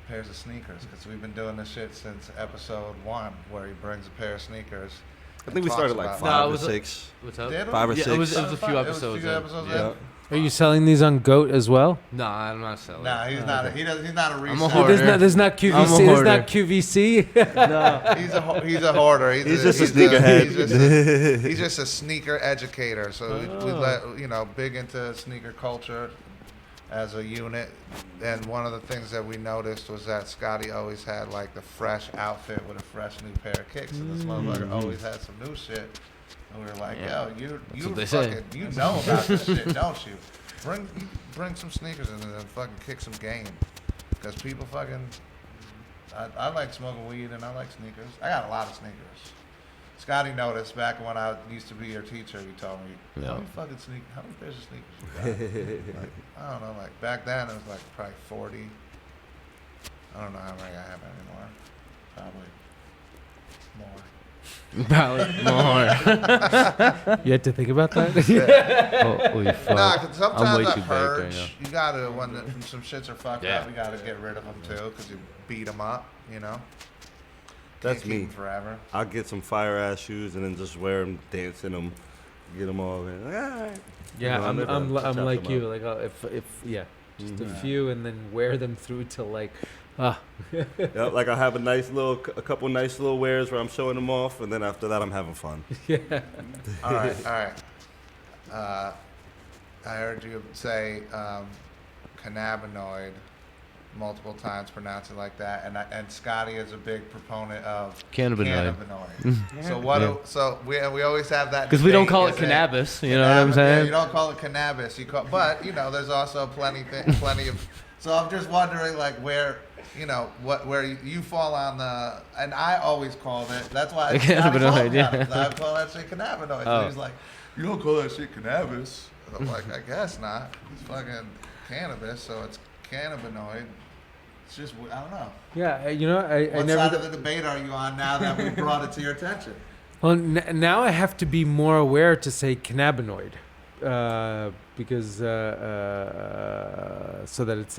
pairs of sneakers because we've been doing this shit since episode 1 where he brings a pair of sneakers. I think we started like Talks 5 about- No, it or was a- 6. What's up? Did we? 5 or Yeah, 6. it was a few episodes. Yeah. Are you selling these on Goat as well? Nah, I'm not selling. Nah, he's not. He's not a I'm a reseller. hoarder. There's not I'm a QVC. There's hoarder. not QVC. He's a hoarder. He's just a sneakerhead. He's just a sneaker educator. So we let big into sneaker culture as a unit. And one of the things that we noticed was that Scotty always had like the fresh outfit with a fresh new pair of kicks, and this motherfucker always had some new shit. And we were like, yo, you what they say. fucking, you know about this shit, don't you? Bring some sneakers in and then fucking kick some game. Because people fucking, I like smoking weed and I like sneakers. I got a lot of sneakers. Scotty noticed back when I used to be your teacher, he told me, how many pairs of sneakers you got? Like, I don't know, like back then it was like probably 40. I don't know how many I have anymore. Probably more. Probably more. You had to think about that. Holy fuck. Nah, cause sometimes way I too baked purge. right now. You gotta, when some shits are fucked Yeah. up, you gotta get rid of them too, cause you beat them up, you know? That's Can't keep me. 'em forever. I'll get some fire ass shoes and then just wear them, dance in them, get them all. And, all right. Yeah, You know, I'm chop like them you. up. Like if just a few, and then wear them through to like, Yeah, like I have a couple nice little wears where I'm showing them off, and then after that I'm having fun. All right. I heard you say cannabinoid multiple times, pronounce it like that, and Scotty is a big proponent of Cannabinoid. So what? Yeah. So we always have that Because we don't debate, call it is cannabis. You know what I'm Yeah, saying? you don't call it cannabis. But there's also plenty of. So I'm just wondering, like, where. Where you fall on the, and I always called it. That's why I Cannabinoid, I call that shit cannabinoid. So he's like, you don't call that shit cannabis. I'm like, I guess not. It's fucking cannabis, so it's cannabinoid. It's just, I don't know. yeah, I What never. side of the debate are you on now that we brought it to your attention? Well, now I have to be more aware to say cannabinoid, because so that it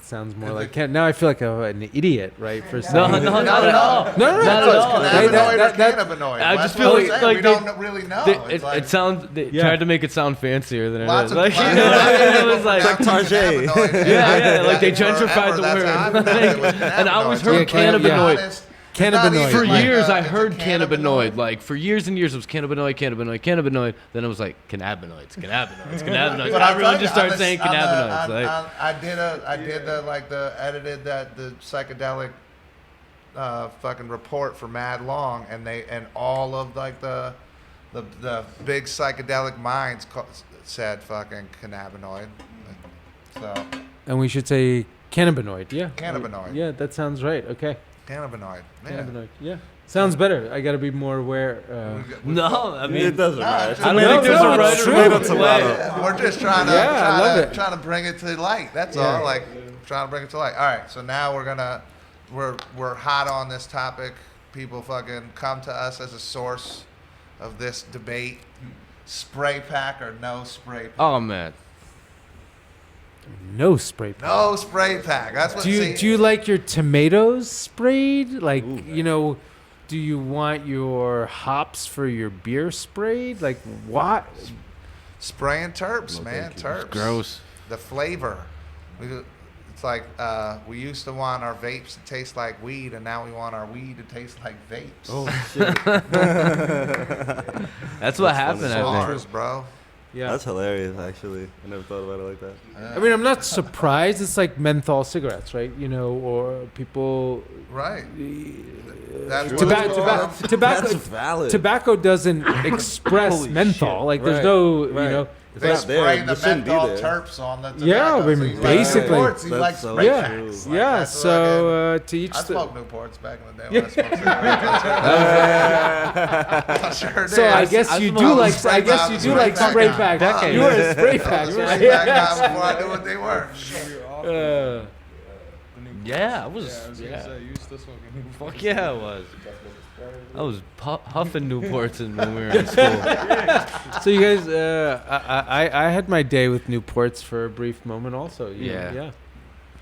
sounds more like now I feel like an idiot, right? For No, saying not at all. no, Not at all. Cannabinoid or cannabinoid? I That's just feel what I'm like- saying. like we they- don't really know. It, like, it sounds. They Yeah. tried to make it sound fancier than it lots is. of Like, lots you know, of it was people like, pronounce it Tarjay. cannabinoid. yeah, like they Forever, gentrified the that's word. how I pronounced it, was And I always cannabinoid. heard Yeah, cannabinoid. Honest, Cannabinoid. For Like, years, I it's a heard cannabinoid. cannabinoid. Like for years and years, it was cannabinoid. Then it was like cannabinoids. But I I'll really tell you, just started on the- saying on the- cannabinoids. on- Like, on- I did the psychedelic fucking report for mad long, and all of like the big psychedelic minds said fucking cannabinoid. So and we should say cannabinoid. Yeah, cannabinoid. yeah, that sounds right. Okay, Cannabinoid. Yeah. cannabinoid. Yeah, sounds better. I got to be more aware. no, I mean, It doesn't matter. it's I don't No, think there's no, a it's right or true. wrong Tomato, way. tomato. We're just trying to Yeah, I love it. trying to bring it to light. That's Yeah. all. Like trying to bring it to light. All right. So now we're hot on this topic. People fucking come to us as a source of this debate. Spray pack or no spray pack? Oh man, No spray paint. No spray pack. That's what. Do you like your tomatoes sprayed? Like, do you want your hops for your beer sprayed? Like what? spraying terps, man? Terps. gross. The flavor. It's like we used to want our vapes to taste like weed, and now we want our weed to taste like vapes. Oh shit! That's what happened. I think. Bars, bro. Yeah. That's hilarious. Actually, I never thought about it like that. I mean, I'm not surprised. It's like menthol cigarettes, right? Or people. Right. That's what Tobacco. it's called. Tobacco. That's valid. Tobacco doesn't express Holy menthol. shit. Like there's Right. no, Right. They It's not there. spray It the shouldn't be menthol there. terps on the tobacco. Yeah, I mean, so you like basically. Newports, you That's like so spray yeah, packs. true. Like, yeah. that's what I So did. to each. I smoked Newports back in the day Yeah. when I smoked cigarettes. I sure did. So I guess you do smoked like. spray I guess pack- you do like spray pack. Decades. You were a spray pack. I was a guy. spray pack guy before I knew what they were. Yeah, I was. Yeah, I was Yeah, gonna say, you still smoking. fuck yeah, I was. I was huffing Newports when we were in school. So you guys, I had my day with Newports for a brief moment. Also, Yeah. yeah.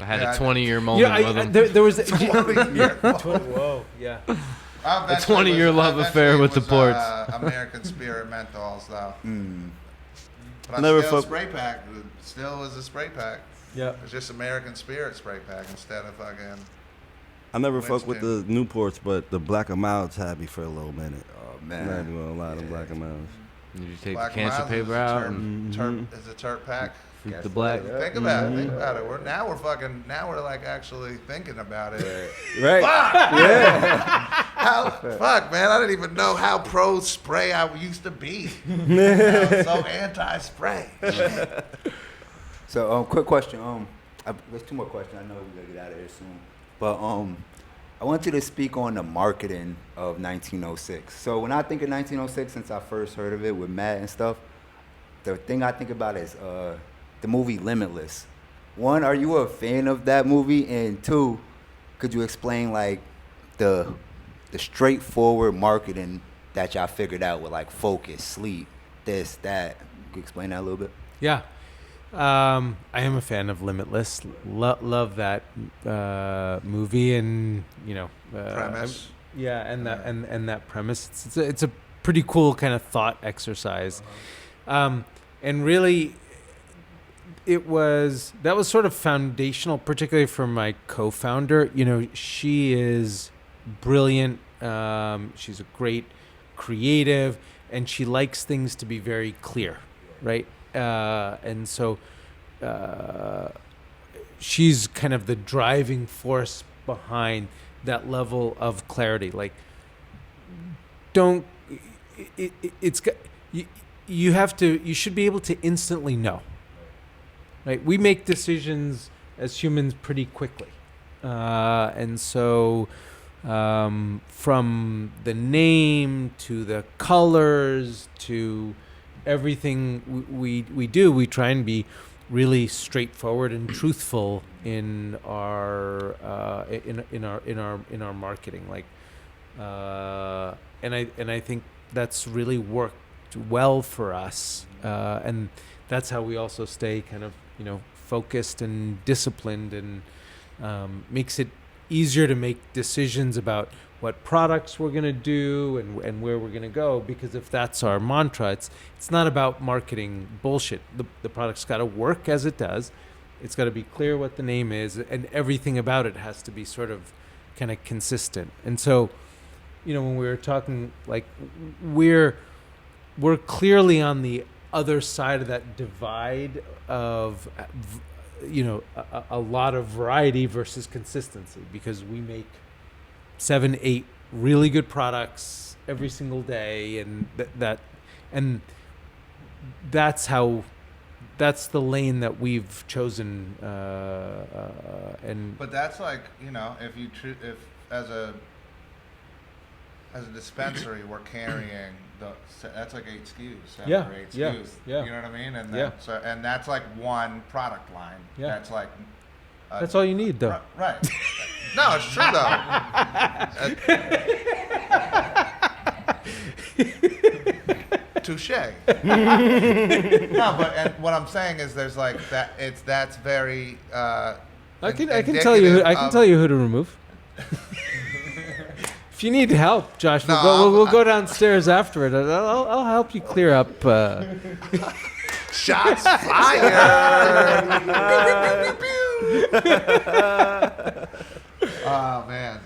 I had Yeah, a 20-year moment with them. There was. Yeah. Whoa, yeah. a 20-year love affair with the ports. American Spirit menthols, though. But Never still spray pack. Still was a spray pack. Yeah. It's just American Spirit spray pack instead of fucking. I never fucked with the Newports, but the Black and Milds had me for a little minute. Oh man, Not even a lot of Black and Milds. Did you take Black the cancer Miles paper is out? is a terp pack. Fruit the black. Think about it. Think about it. We're like actually thinking about it. Right. Fuck! Fuck, man! I didn't even know how pro spray I used to be. I was so anti-spray. So, quick question. There's two more questions. I know we gotta get out of here soon, but I want you to speak on the marketing of 1906. So when I think of 1906, since I first heard of it with Matt and stuff, the thing I think about is the movie Limitless. One, are you a fan of that movie? And two, could you explain like the straightforward marketing that y'all figured out with like focus, sleep, this, that? Could you explain that a little bit? Yeah. I am a fan of Limitless. Love that movie, and Premise. And that premise. It's a pretty cool kind of thought exercise, and really, that was sort of foundational, particularly for my co-founder. She is brilliant. She's a great creative, and she likes things to be very clear, right? And so she's kind of the driving force behind that level of clarity. Like, you should be able to instantly know, right? We make decisions as humans pretty quickly. And so from the name to the colors to everything we do, we try and be really straightforward and truthful in our in our marketing. Like, and I think that's really worked well for us, and that's how we also stay kind of focused and disciplined, and makes it easier to make decisions about what products we're going to do and where we're going to go, because if that's our mantra, it's not about marketing bullshit. The product's got to work as it does. It's got to be clear what the name is, and everything about it has to be sort of kind of consistent. And so, when we were talking, like, we're clearly on the other side of that divide of a lot of variety versus consistency, because we make 7-8 really good products every single day, and that's the lane that we've chosen, and But that's like, if as a dispensary we're carrying that's like 8 SKUs, 7 or 8 SKUs. Yeah. You know what I mean? And Yeah. and that's like one product line. Yeah. That's like that's all you need, though. Right. No, it's true though. Touche. No, but and what I'm saying is there's like that. That's very. I can tell you who to remove. If you need help, Josh, we'll go downstairs after it. I'll help you clear up. Shots fired. Oh man.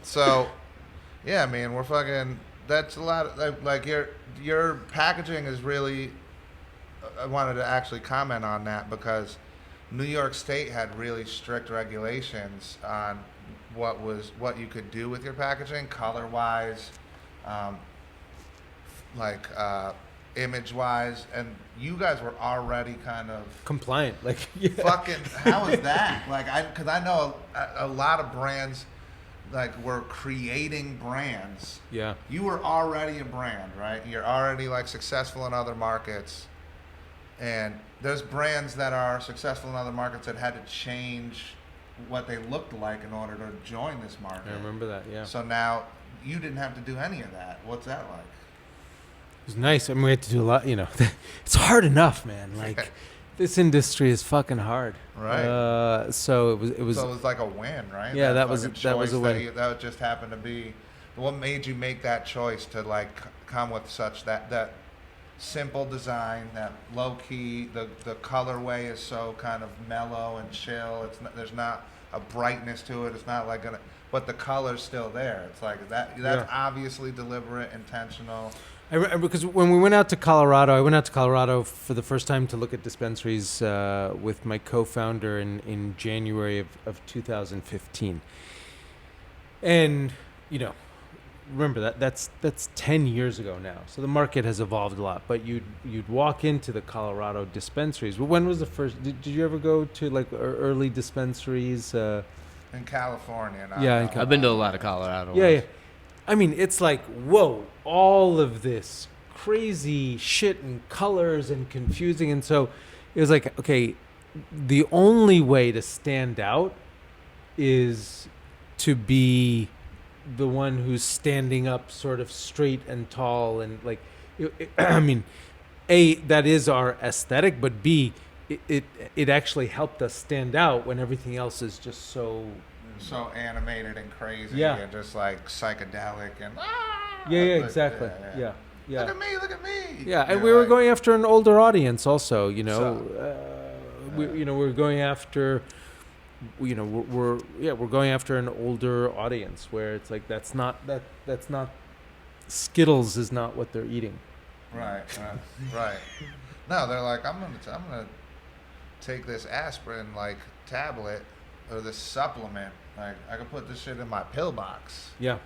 So, yeah, man, we're fucking. That's a lot. Like your packaging is really. I wanted to actually comment on that because New York State had really strict regulations on what you could do with your packaging, color wise, image wise, and you guys were already kind of compliant. Like, fucking. How is that? Like, because I know a lot of brands. Like, we're creating brands. Yeah. You were already a brand, right? You're already like successful in other markets. And there's brands that are successful in other markets that had to change what they looked like in order to join this market. I remember that, yeah. So now you didn't have to do any of that. What's that like? It was nice. I mean, we had to do a lot, It's hard enough, man. Like, This industry is fucking hard. Right. So it was. So it was like a win, right? Yeah, that was a win. That just happened to be. What made you make that choice to like come with such that simple design, that low key, the colorway is so kind of mellow and chill. There's not a brightness to it. It's not like but the color's still there. It's like that's obviously deliberate, intentional. Because when we went out to Colorado, I went out to Colorado for the first time to look at dispensaries with my co-founder in January of 2015. And, remember that's 10 years ago now. So the market has evolved a lot. But you'd walk into the Colorado dispensaries. When was the first? Did you ever go to like early dispensaries? In California. I've been to a lot of Colorado. Yeah. I mean, it's like, whoa, all of this crazy shit and colors and confusing. And so it was like, okay, the only way to stand out is to be the one who's standing up sort of straight and tall. And like, I mean, A, that is our aesthetic, but B, it actually helped us stand out when everything else is just so animated and crazy and just like psychedelic and exactly. Yeah. Look at me. Yeah, and we were going after an older audience also, we're going after we're going after an older audience where it's like that's not Skittles is not what they're eating. Right. No, they're like I'm going to take this aspirin like tablet or this supplement. Like, I can put this shit in my pill box. Yeah.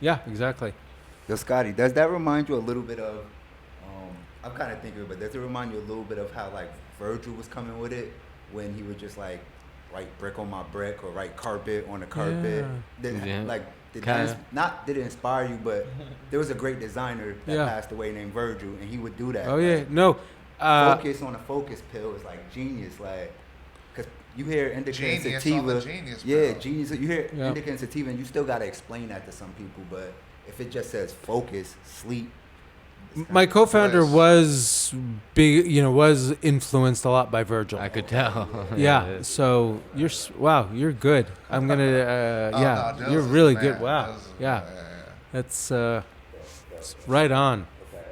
Yeah, exactly. Yo, Scotty, does that remind you a little bit of, I'm kind of thinking, but does it remind you a little bit of how, like, Virgil was coming with it when he would just, like, write brick on my brick or write carpet on the carpet? Yeah. Did it inspire you, but there was a great designer that passed away named Virgil, and he would do that. Oh, yeah. No. Focus on a focus pill is, like, genius, like. You hear indica and sativa. Genius, genius. You hear indica and sativa, and you still gotta explain that to some people. But if it just says focus, sleep. My co-founder was big, was influenced a lot by Virgil. I could tell. Yeah. So you're good. I'm gonna. You're really good. Wow. Yeah. That's right on. Okay.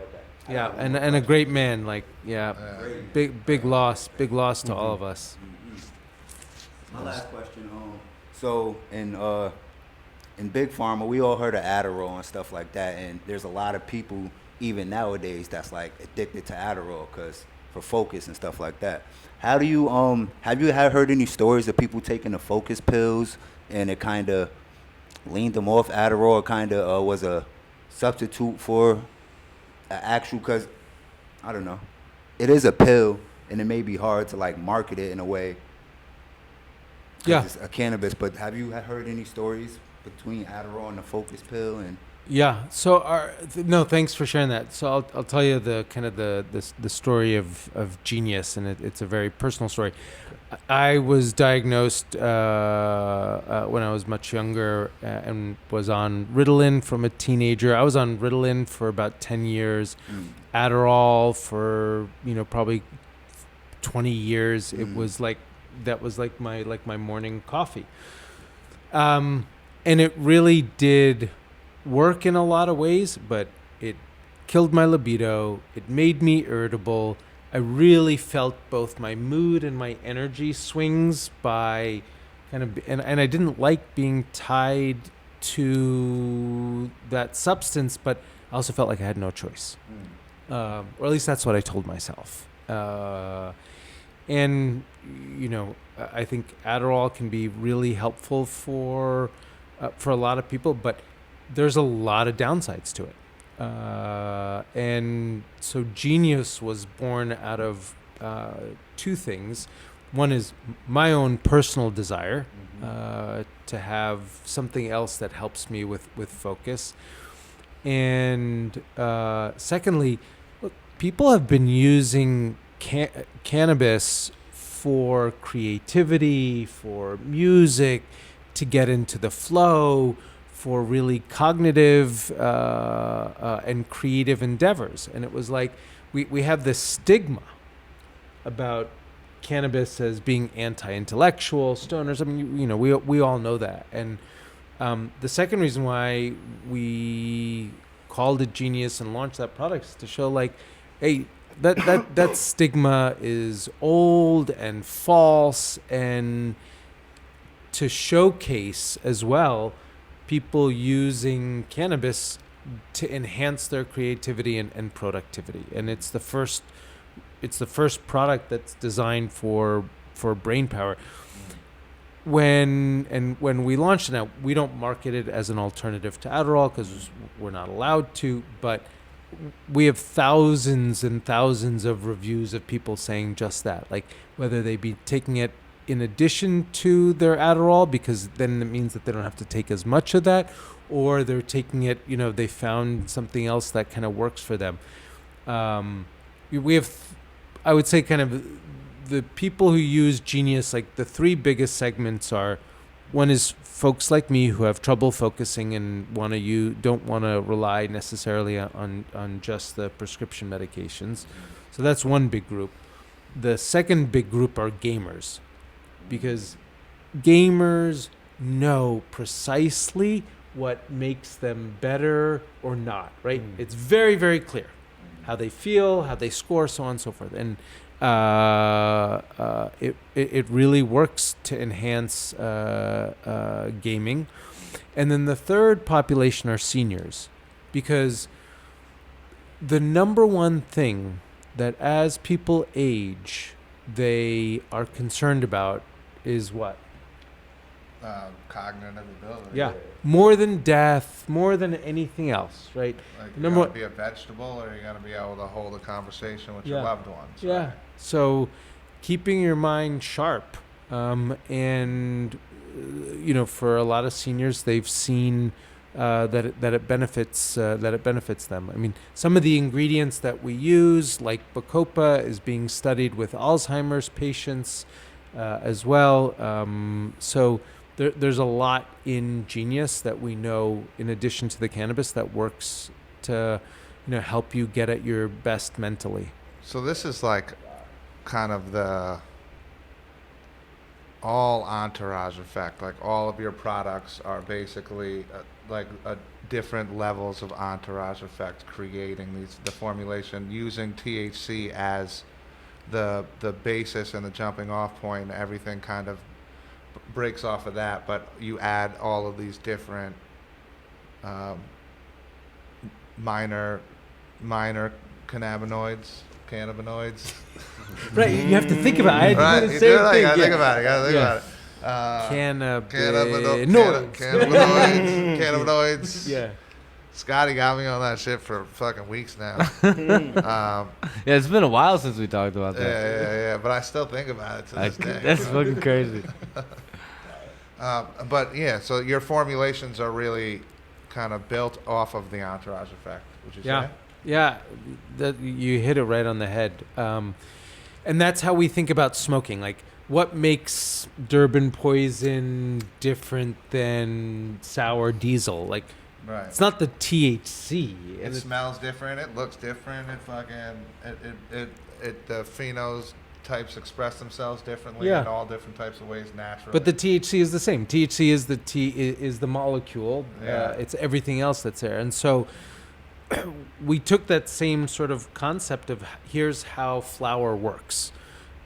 Yeah, and a great man. Like, big loss to all of us. My last question, so in Big Pharma, we all heard of Adderall and stuff like that, and there's a lot of people even nowadays that's like addicted to Adderall for focus and stuff like that. How do you have you heard any stories of people taking the focus pills and it kind of leaned them off Adderall? It kind of was a substitute for an actual, because I don't know, it is a pill and it may be hard to like market it in a way. Yeah, it's a cannabis. But have you heard any stories between Adderall and the focus pill? And so no, thanks for sharing that. So I'll tell you the kind of the story of Genius, and it's a very personal story. I was diagnosed when I was much younger and was on Ritalin from a teenager. I was on Ritalin for about 10 years, Adderall for probably 20 years. It was like that was like my morning coffee, and it really did work in a lot of ways, but it killed my libido. It made me irritable. I really felt both my mood and my energy swings by kind of, and I didn't like being tied to that substance, but I also felt like I had no choice. Or at least that's what I told myself. And, I think Adderall can be really helpful for a lot of people, but there's a lot of downsides to it. And so Genius was born out of two things. One is my own personal desire to have something else that helps me with focus. And secondly, look, people have been using cannabis for creativity, for music, to get into the flow, for really cognitive and creative endeavors. And it was like we have this stigma about cannabis as being anti-intellectual, stoners. I mean, we all know that. And the second reason why we called it Genius and launched that product is to show, like, hey, that stigma is old and false, and to showcase as well people using cannabis to enhance their creativity and productivity. And it's the first product that's designed for brain power. When we launched it, now we don't market it as an alternative to Adderall because we're not allowed to, but we have thousands and thousands of reviews of people saying just that, like whether they be taking it in addition to their Adderall, because then it means that they don't have to take as much of that, or they're taking it, they found something else that kind of works for them. We have, I would say, kind of the people who use Genius, like the three biggest segments are, one is folks like me who have trouble focusing and don't want to rely necessarily on just the prescription medications. So that's one big group. The second big group are gamers, because gamers know precisely what makes them better or not, right? It's very, very clear how they feel, how they score, so on and so forth. And it really works to enhance gaming. And then the third population are seniors, because the number one thing that as people age, they are concerned about is what? Cognitive ability. Yeah. More than death, more than anything else, right? Like, you're going to be a vegetable, or you're going to be able to hold a conversation with your loved ones. Yeah. Right? So keeping your mind sharp, and for a lot of seniors, they've seen that it benefits them. I mean, some of the ingredients that we use, like Bacopa, is being studied with Alzheimer's patients as well. So there's a lot in Genius that we know, in addition to the cannabis, that works to help you get at your best mentally. So this is like kind of the all entourage effect. Like, all of your products are basically different levels of entourage effect, creating the formulation using THC as the basis and the jumping off point. Everything kind of breaks off of that, but you add all of these different minor cannabinoids. Right, you have to think about it. I had to do the same thing. Gotta think about it. Cannabinoids. Yeah. Scotty got me on that shit for fucking weeks now. Yeah, it's been a while since we talked about that. Yeah. But I still think about it to this day. That's fucking crazy. But yeah, so your formulations are really kind of built off of the entourage effect, would you say? Yeah, you hit it right on the head. And that's how we think about smoking. Like, what makes Durban Poison different than sour diesel? Like, right. It's not the THC. It smells different. It looks different. It fucking the phenotypes express themselves differently in all different types of ways naturally. But the THC is the same. THC is the molecule. Yeah. It's everything else that's there. And so we took that same sort of concept of, here's how flower works.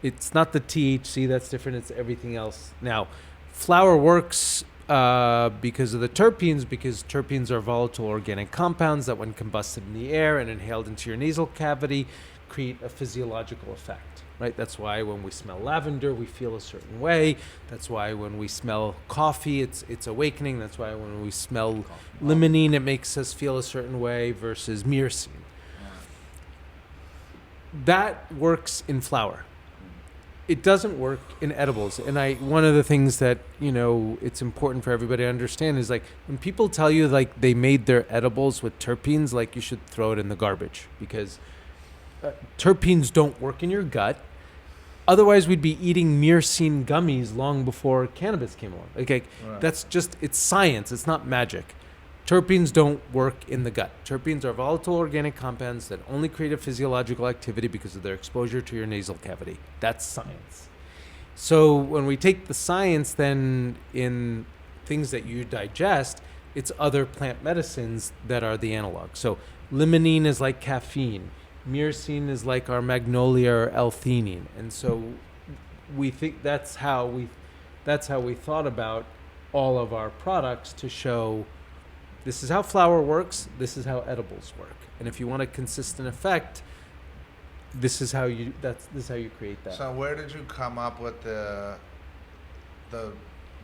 It's not the THC that's different. It's everything else. Now, flower works because of the terpenes, because terpenes are volatile organic compounds that, when combusted in the air and inhaled into your nasal cavity, create a physiological effect. Right? That's why when we smell lavender, we feel a certain way. That's why when we smell coffee, it's awakening. That's why when we smell limonene, it makes us feel a certain way versus myrcene. That works in flower. It doesn't work in edibles. And one of the things that, it's important for everybody to understand is, like, when people tell you, like, they made their edibles with terpenes, like, you should throw it in the garbage, because terpenes don't work in your gut. Otherwise, we'd be eating myrcene gummies long before cannabis came along. Okay, right. That's just, it's science. It's not magic. terpenes don't work in the gut. Terpenes are volatile organic compounds that only create a physiological activity because of their exposure to your nasal cavity. That's science. So when we take the science, then in things that you digest, it's other plant medicines that are the analog. So limonene is like caffeine. Myrcene is like our magnolia or L-theanine. And so we think that's how we thought about all of our products to show this is how flower works, this is how edibles work. And if you want a consistent effect, this is how you create that. So where did you come up with the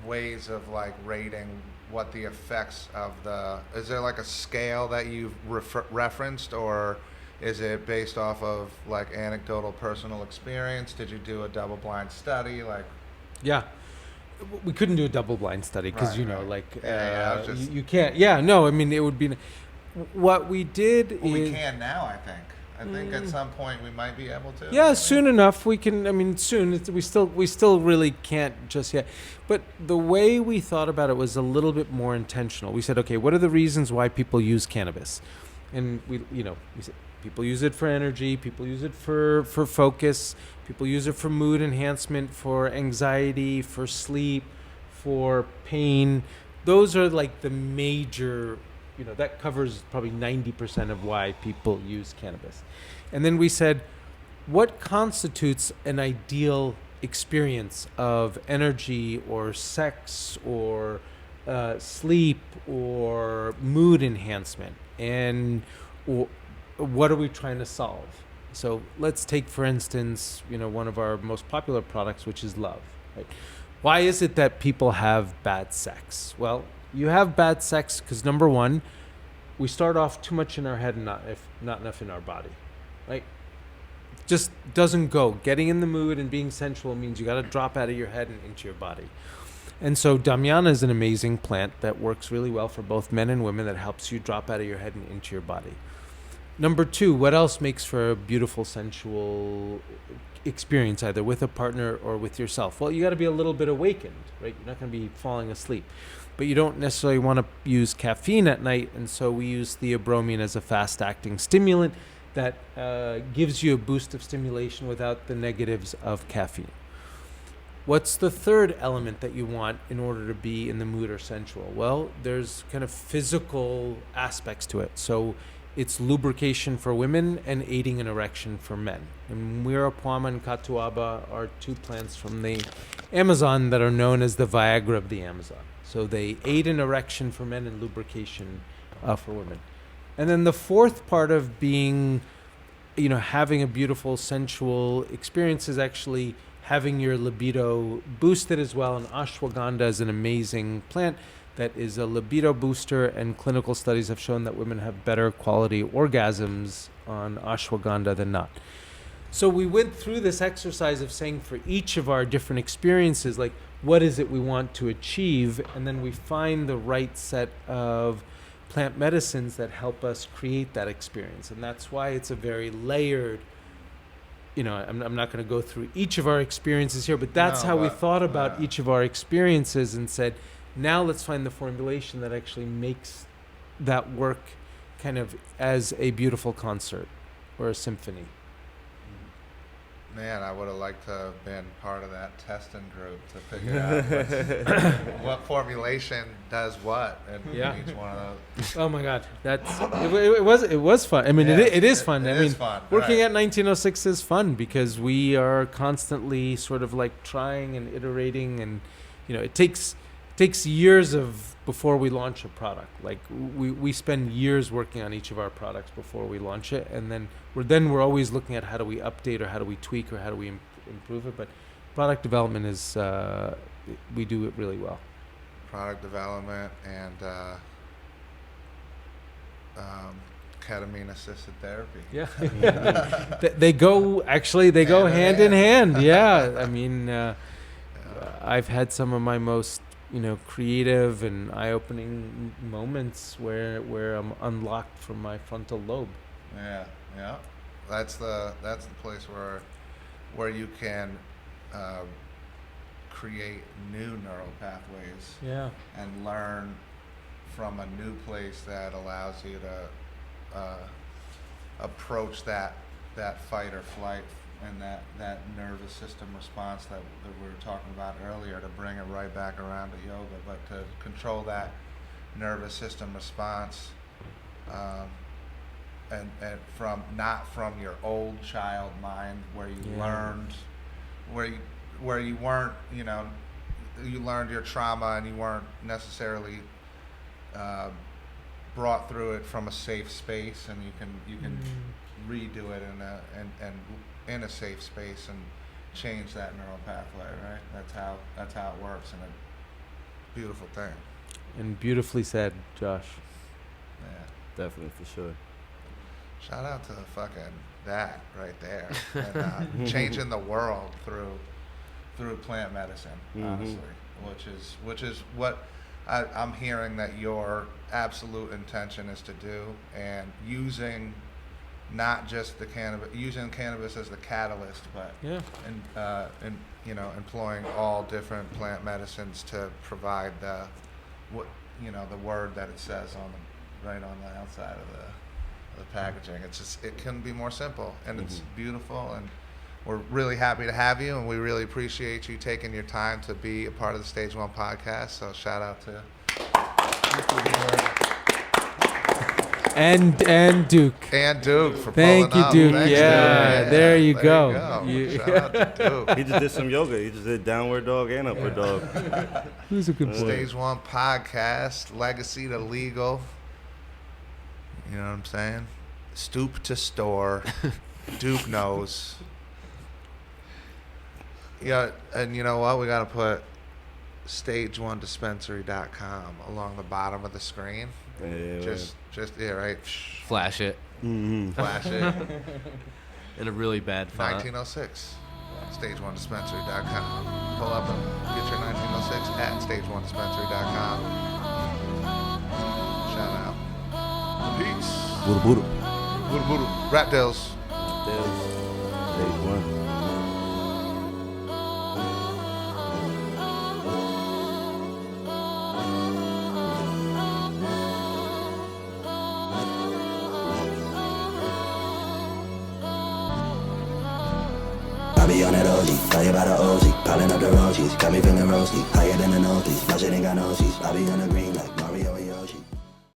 ways of like rating what the effects of is there like a scale that you've referenced, or is it based off of like anecdotal personal experience? Did you do a double-blind study? Like, yeah, we couldn't do a double-blind study because Right, you know, right. like Yeah, you can't. Yeah, no, I mean it would be. What we did well, is we can now. I think at some point we might be able to. yeah, soon enough we can. I mean, soon. We still really can't just yet. But the way we thought about it was a little bit more intentional. We said, okay, what are the reasons why people use cannabis? And we said people use it for energy. People use it for focus. People use it for mood enhancement, for anxiety, for sleep, for pain. Those are like the major. That covers probably 90% of why people use cannabis. And then we said, what constitutes an ideal experience of energy or sex or sleep or mood enhancement? And what are we trying to solve? So let's take, for instance, one of our most popular products, which is love. Right? Why is it that people have bad sex? Well, you have bad sex because, number one, we start off too much in our head and not enough in our body. Right? Just doesn't go. Getting in the mood and being sensual means you got to drop out of your head and into your body. And so Damiana is an amazing plant that works really well for both men and women, that helps you drop out of your head and into your body. Number two, what else makes for a beautiful sensual experience, either with a partner or with yourself? Well, you got to be a little bit awakened, right? You're not going to be falling asleep. But you don't necessarily want to use caffeine at night, and so we use theobromine as a fast-acting stimulant that gives you a boost of stimulation without the negatives of caffeine. What's the third element that you want in order to be in the mood or sensual? Well, there's kind of physical aspects to it. So it's lubrication for women and aiding an erection for men. And Mirapuama and Catuaba are two plants from the Amazon that are known as the Viagra of the Amazon. So they aid an erection for men and lubrication for women. And then the fourth part of being, having a beautiful sensual experience is actually having your libido boosted as well. And ashwagandha is an amazing plant that is a libido booster, and clinical studies have shown that women have better quality orgasms on ashwagandha than not. So we went through this exercise of saying for each of our different experiences, like, what is it we want to achieve? And then we find the right set of plant medicines that help us create that experience. And that's why it's a very layered, I'm not going to go through each of our experiences here, but that's how we thought about each of our experiences and said, now let's find the formulation that actually makes that work kind of as a beautiful concert or a symphony. Man, I would have liked to have been part of that testing group to figure out what formulation does what in each one of those. Oh my God, it was fun. I mean, it is fun. It is fun. Working at 1906 is fun because we are constantly sort of like trying and iterating, and it takes years before we launch a product. Like we spend years working on each of our products before we launch it, and then we're always looking at how do we update or how do we tweak or how do we improve it. But product development is we do it really well. Product development and ketamine assisted therapy. Yeah, they go hand in hand. Yeah, I mean, I've had some of my most creative and eye-opening moments where I'm unlocked from my frontal lobe. Yeah. That's the place where you can create new neural pathways. Yeah. And learn from a new place that allows you to approach that fight or flight and that nervous system response that we were talking about earlier, to bring it right back around to yoga, but to control that nervous system response, and not from your old child mind where you learned, where you weren't, you learned your trauma and you weren't necessarily brought through it from a safe space, and you can redo it in a safe space and change that neural pathway, right? That's how it works, and a beautiful thing. And beautifully said, Josh. Yeah, definitely, for sure. Shout out to fucking that right there, and changing the world through plant medicine, honestly, which is what I'm hearing that your absolute intention is to do, and using not just using cannabis as the catalyst, but employing all different plant medicines to provide the word that it says right on the outside of the packaging. It couldn't be more simple, and it's beautiful, and we're really happy to have you, and we really appreciate you taking your time to be a part of the Stage 1 podcast. So shout out to and Duke for thank pulling you, up. Duke. Thanks, Yeah, Duke. there you go. Shout out to Duke. He just did some yoga. He just did downward dog and upward dog. Who's a good boy? Stage 1 podcast, legacy to legal. You know what I'm saying? Stoop to store. Duke knows. Yeah, and you know what? We got to put stage1dispensary.com along the bottom of the screen. Right. Flash it. Flash it. In a really bad font. 1906. Stage1dispensary.com. Pull up and get your 1906 at stage1dispensary.com. Shout out. Peace. Buddha Buddha. Buddha Buddha. Rap deals. Stage 1. Be on that OG, fire by the OG, piling up the roaches, got me feeling roasty, higher than the northeast, my shit ain't got no seats, I be on the green like Mario and Yoshi.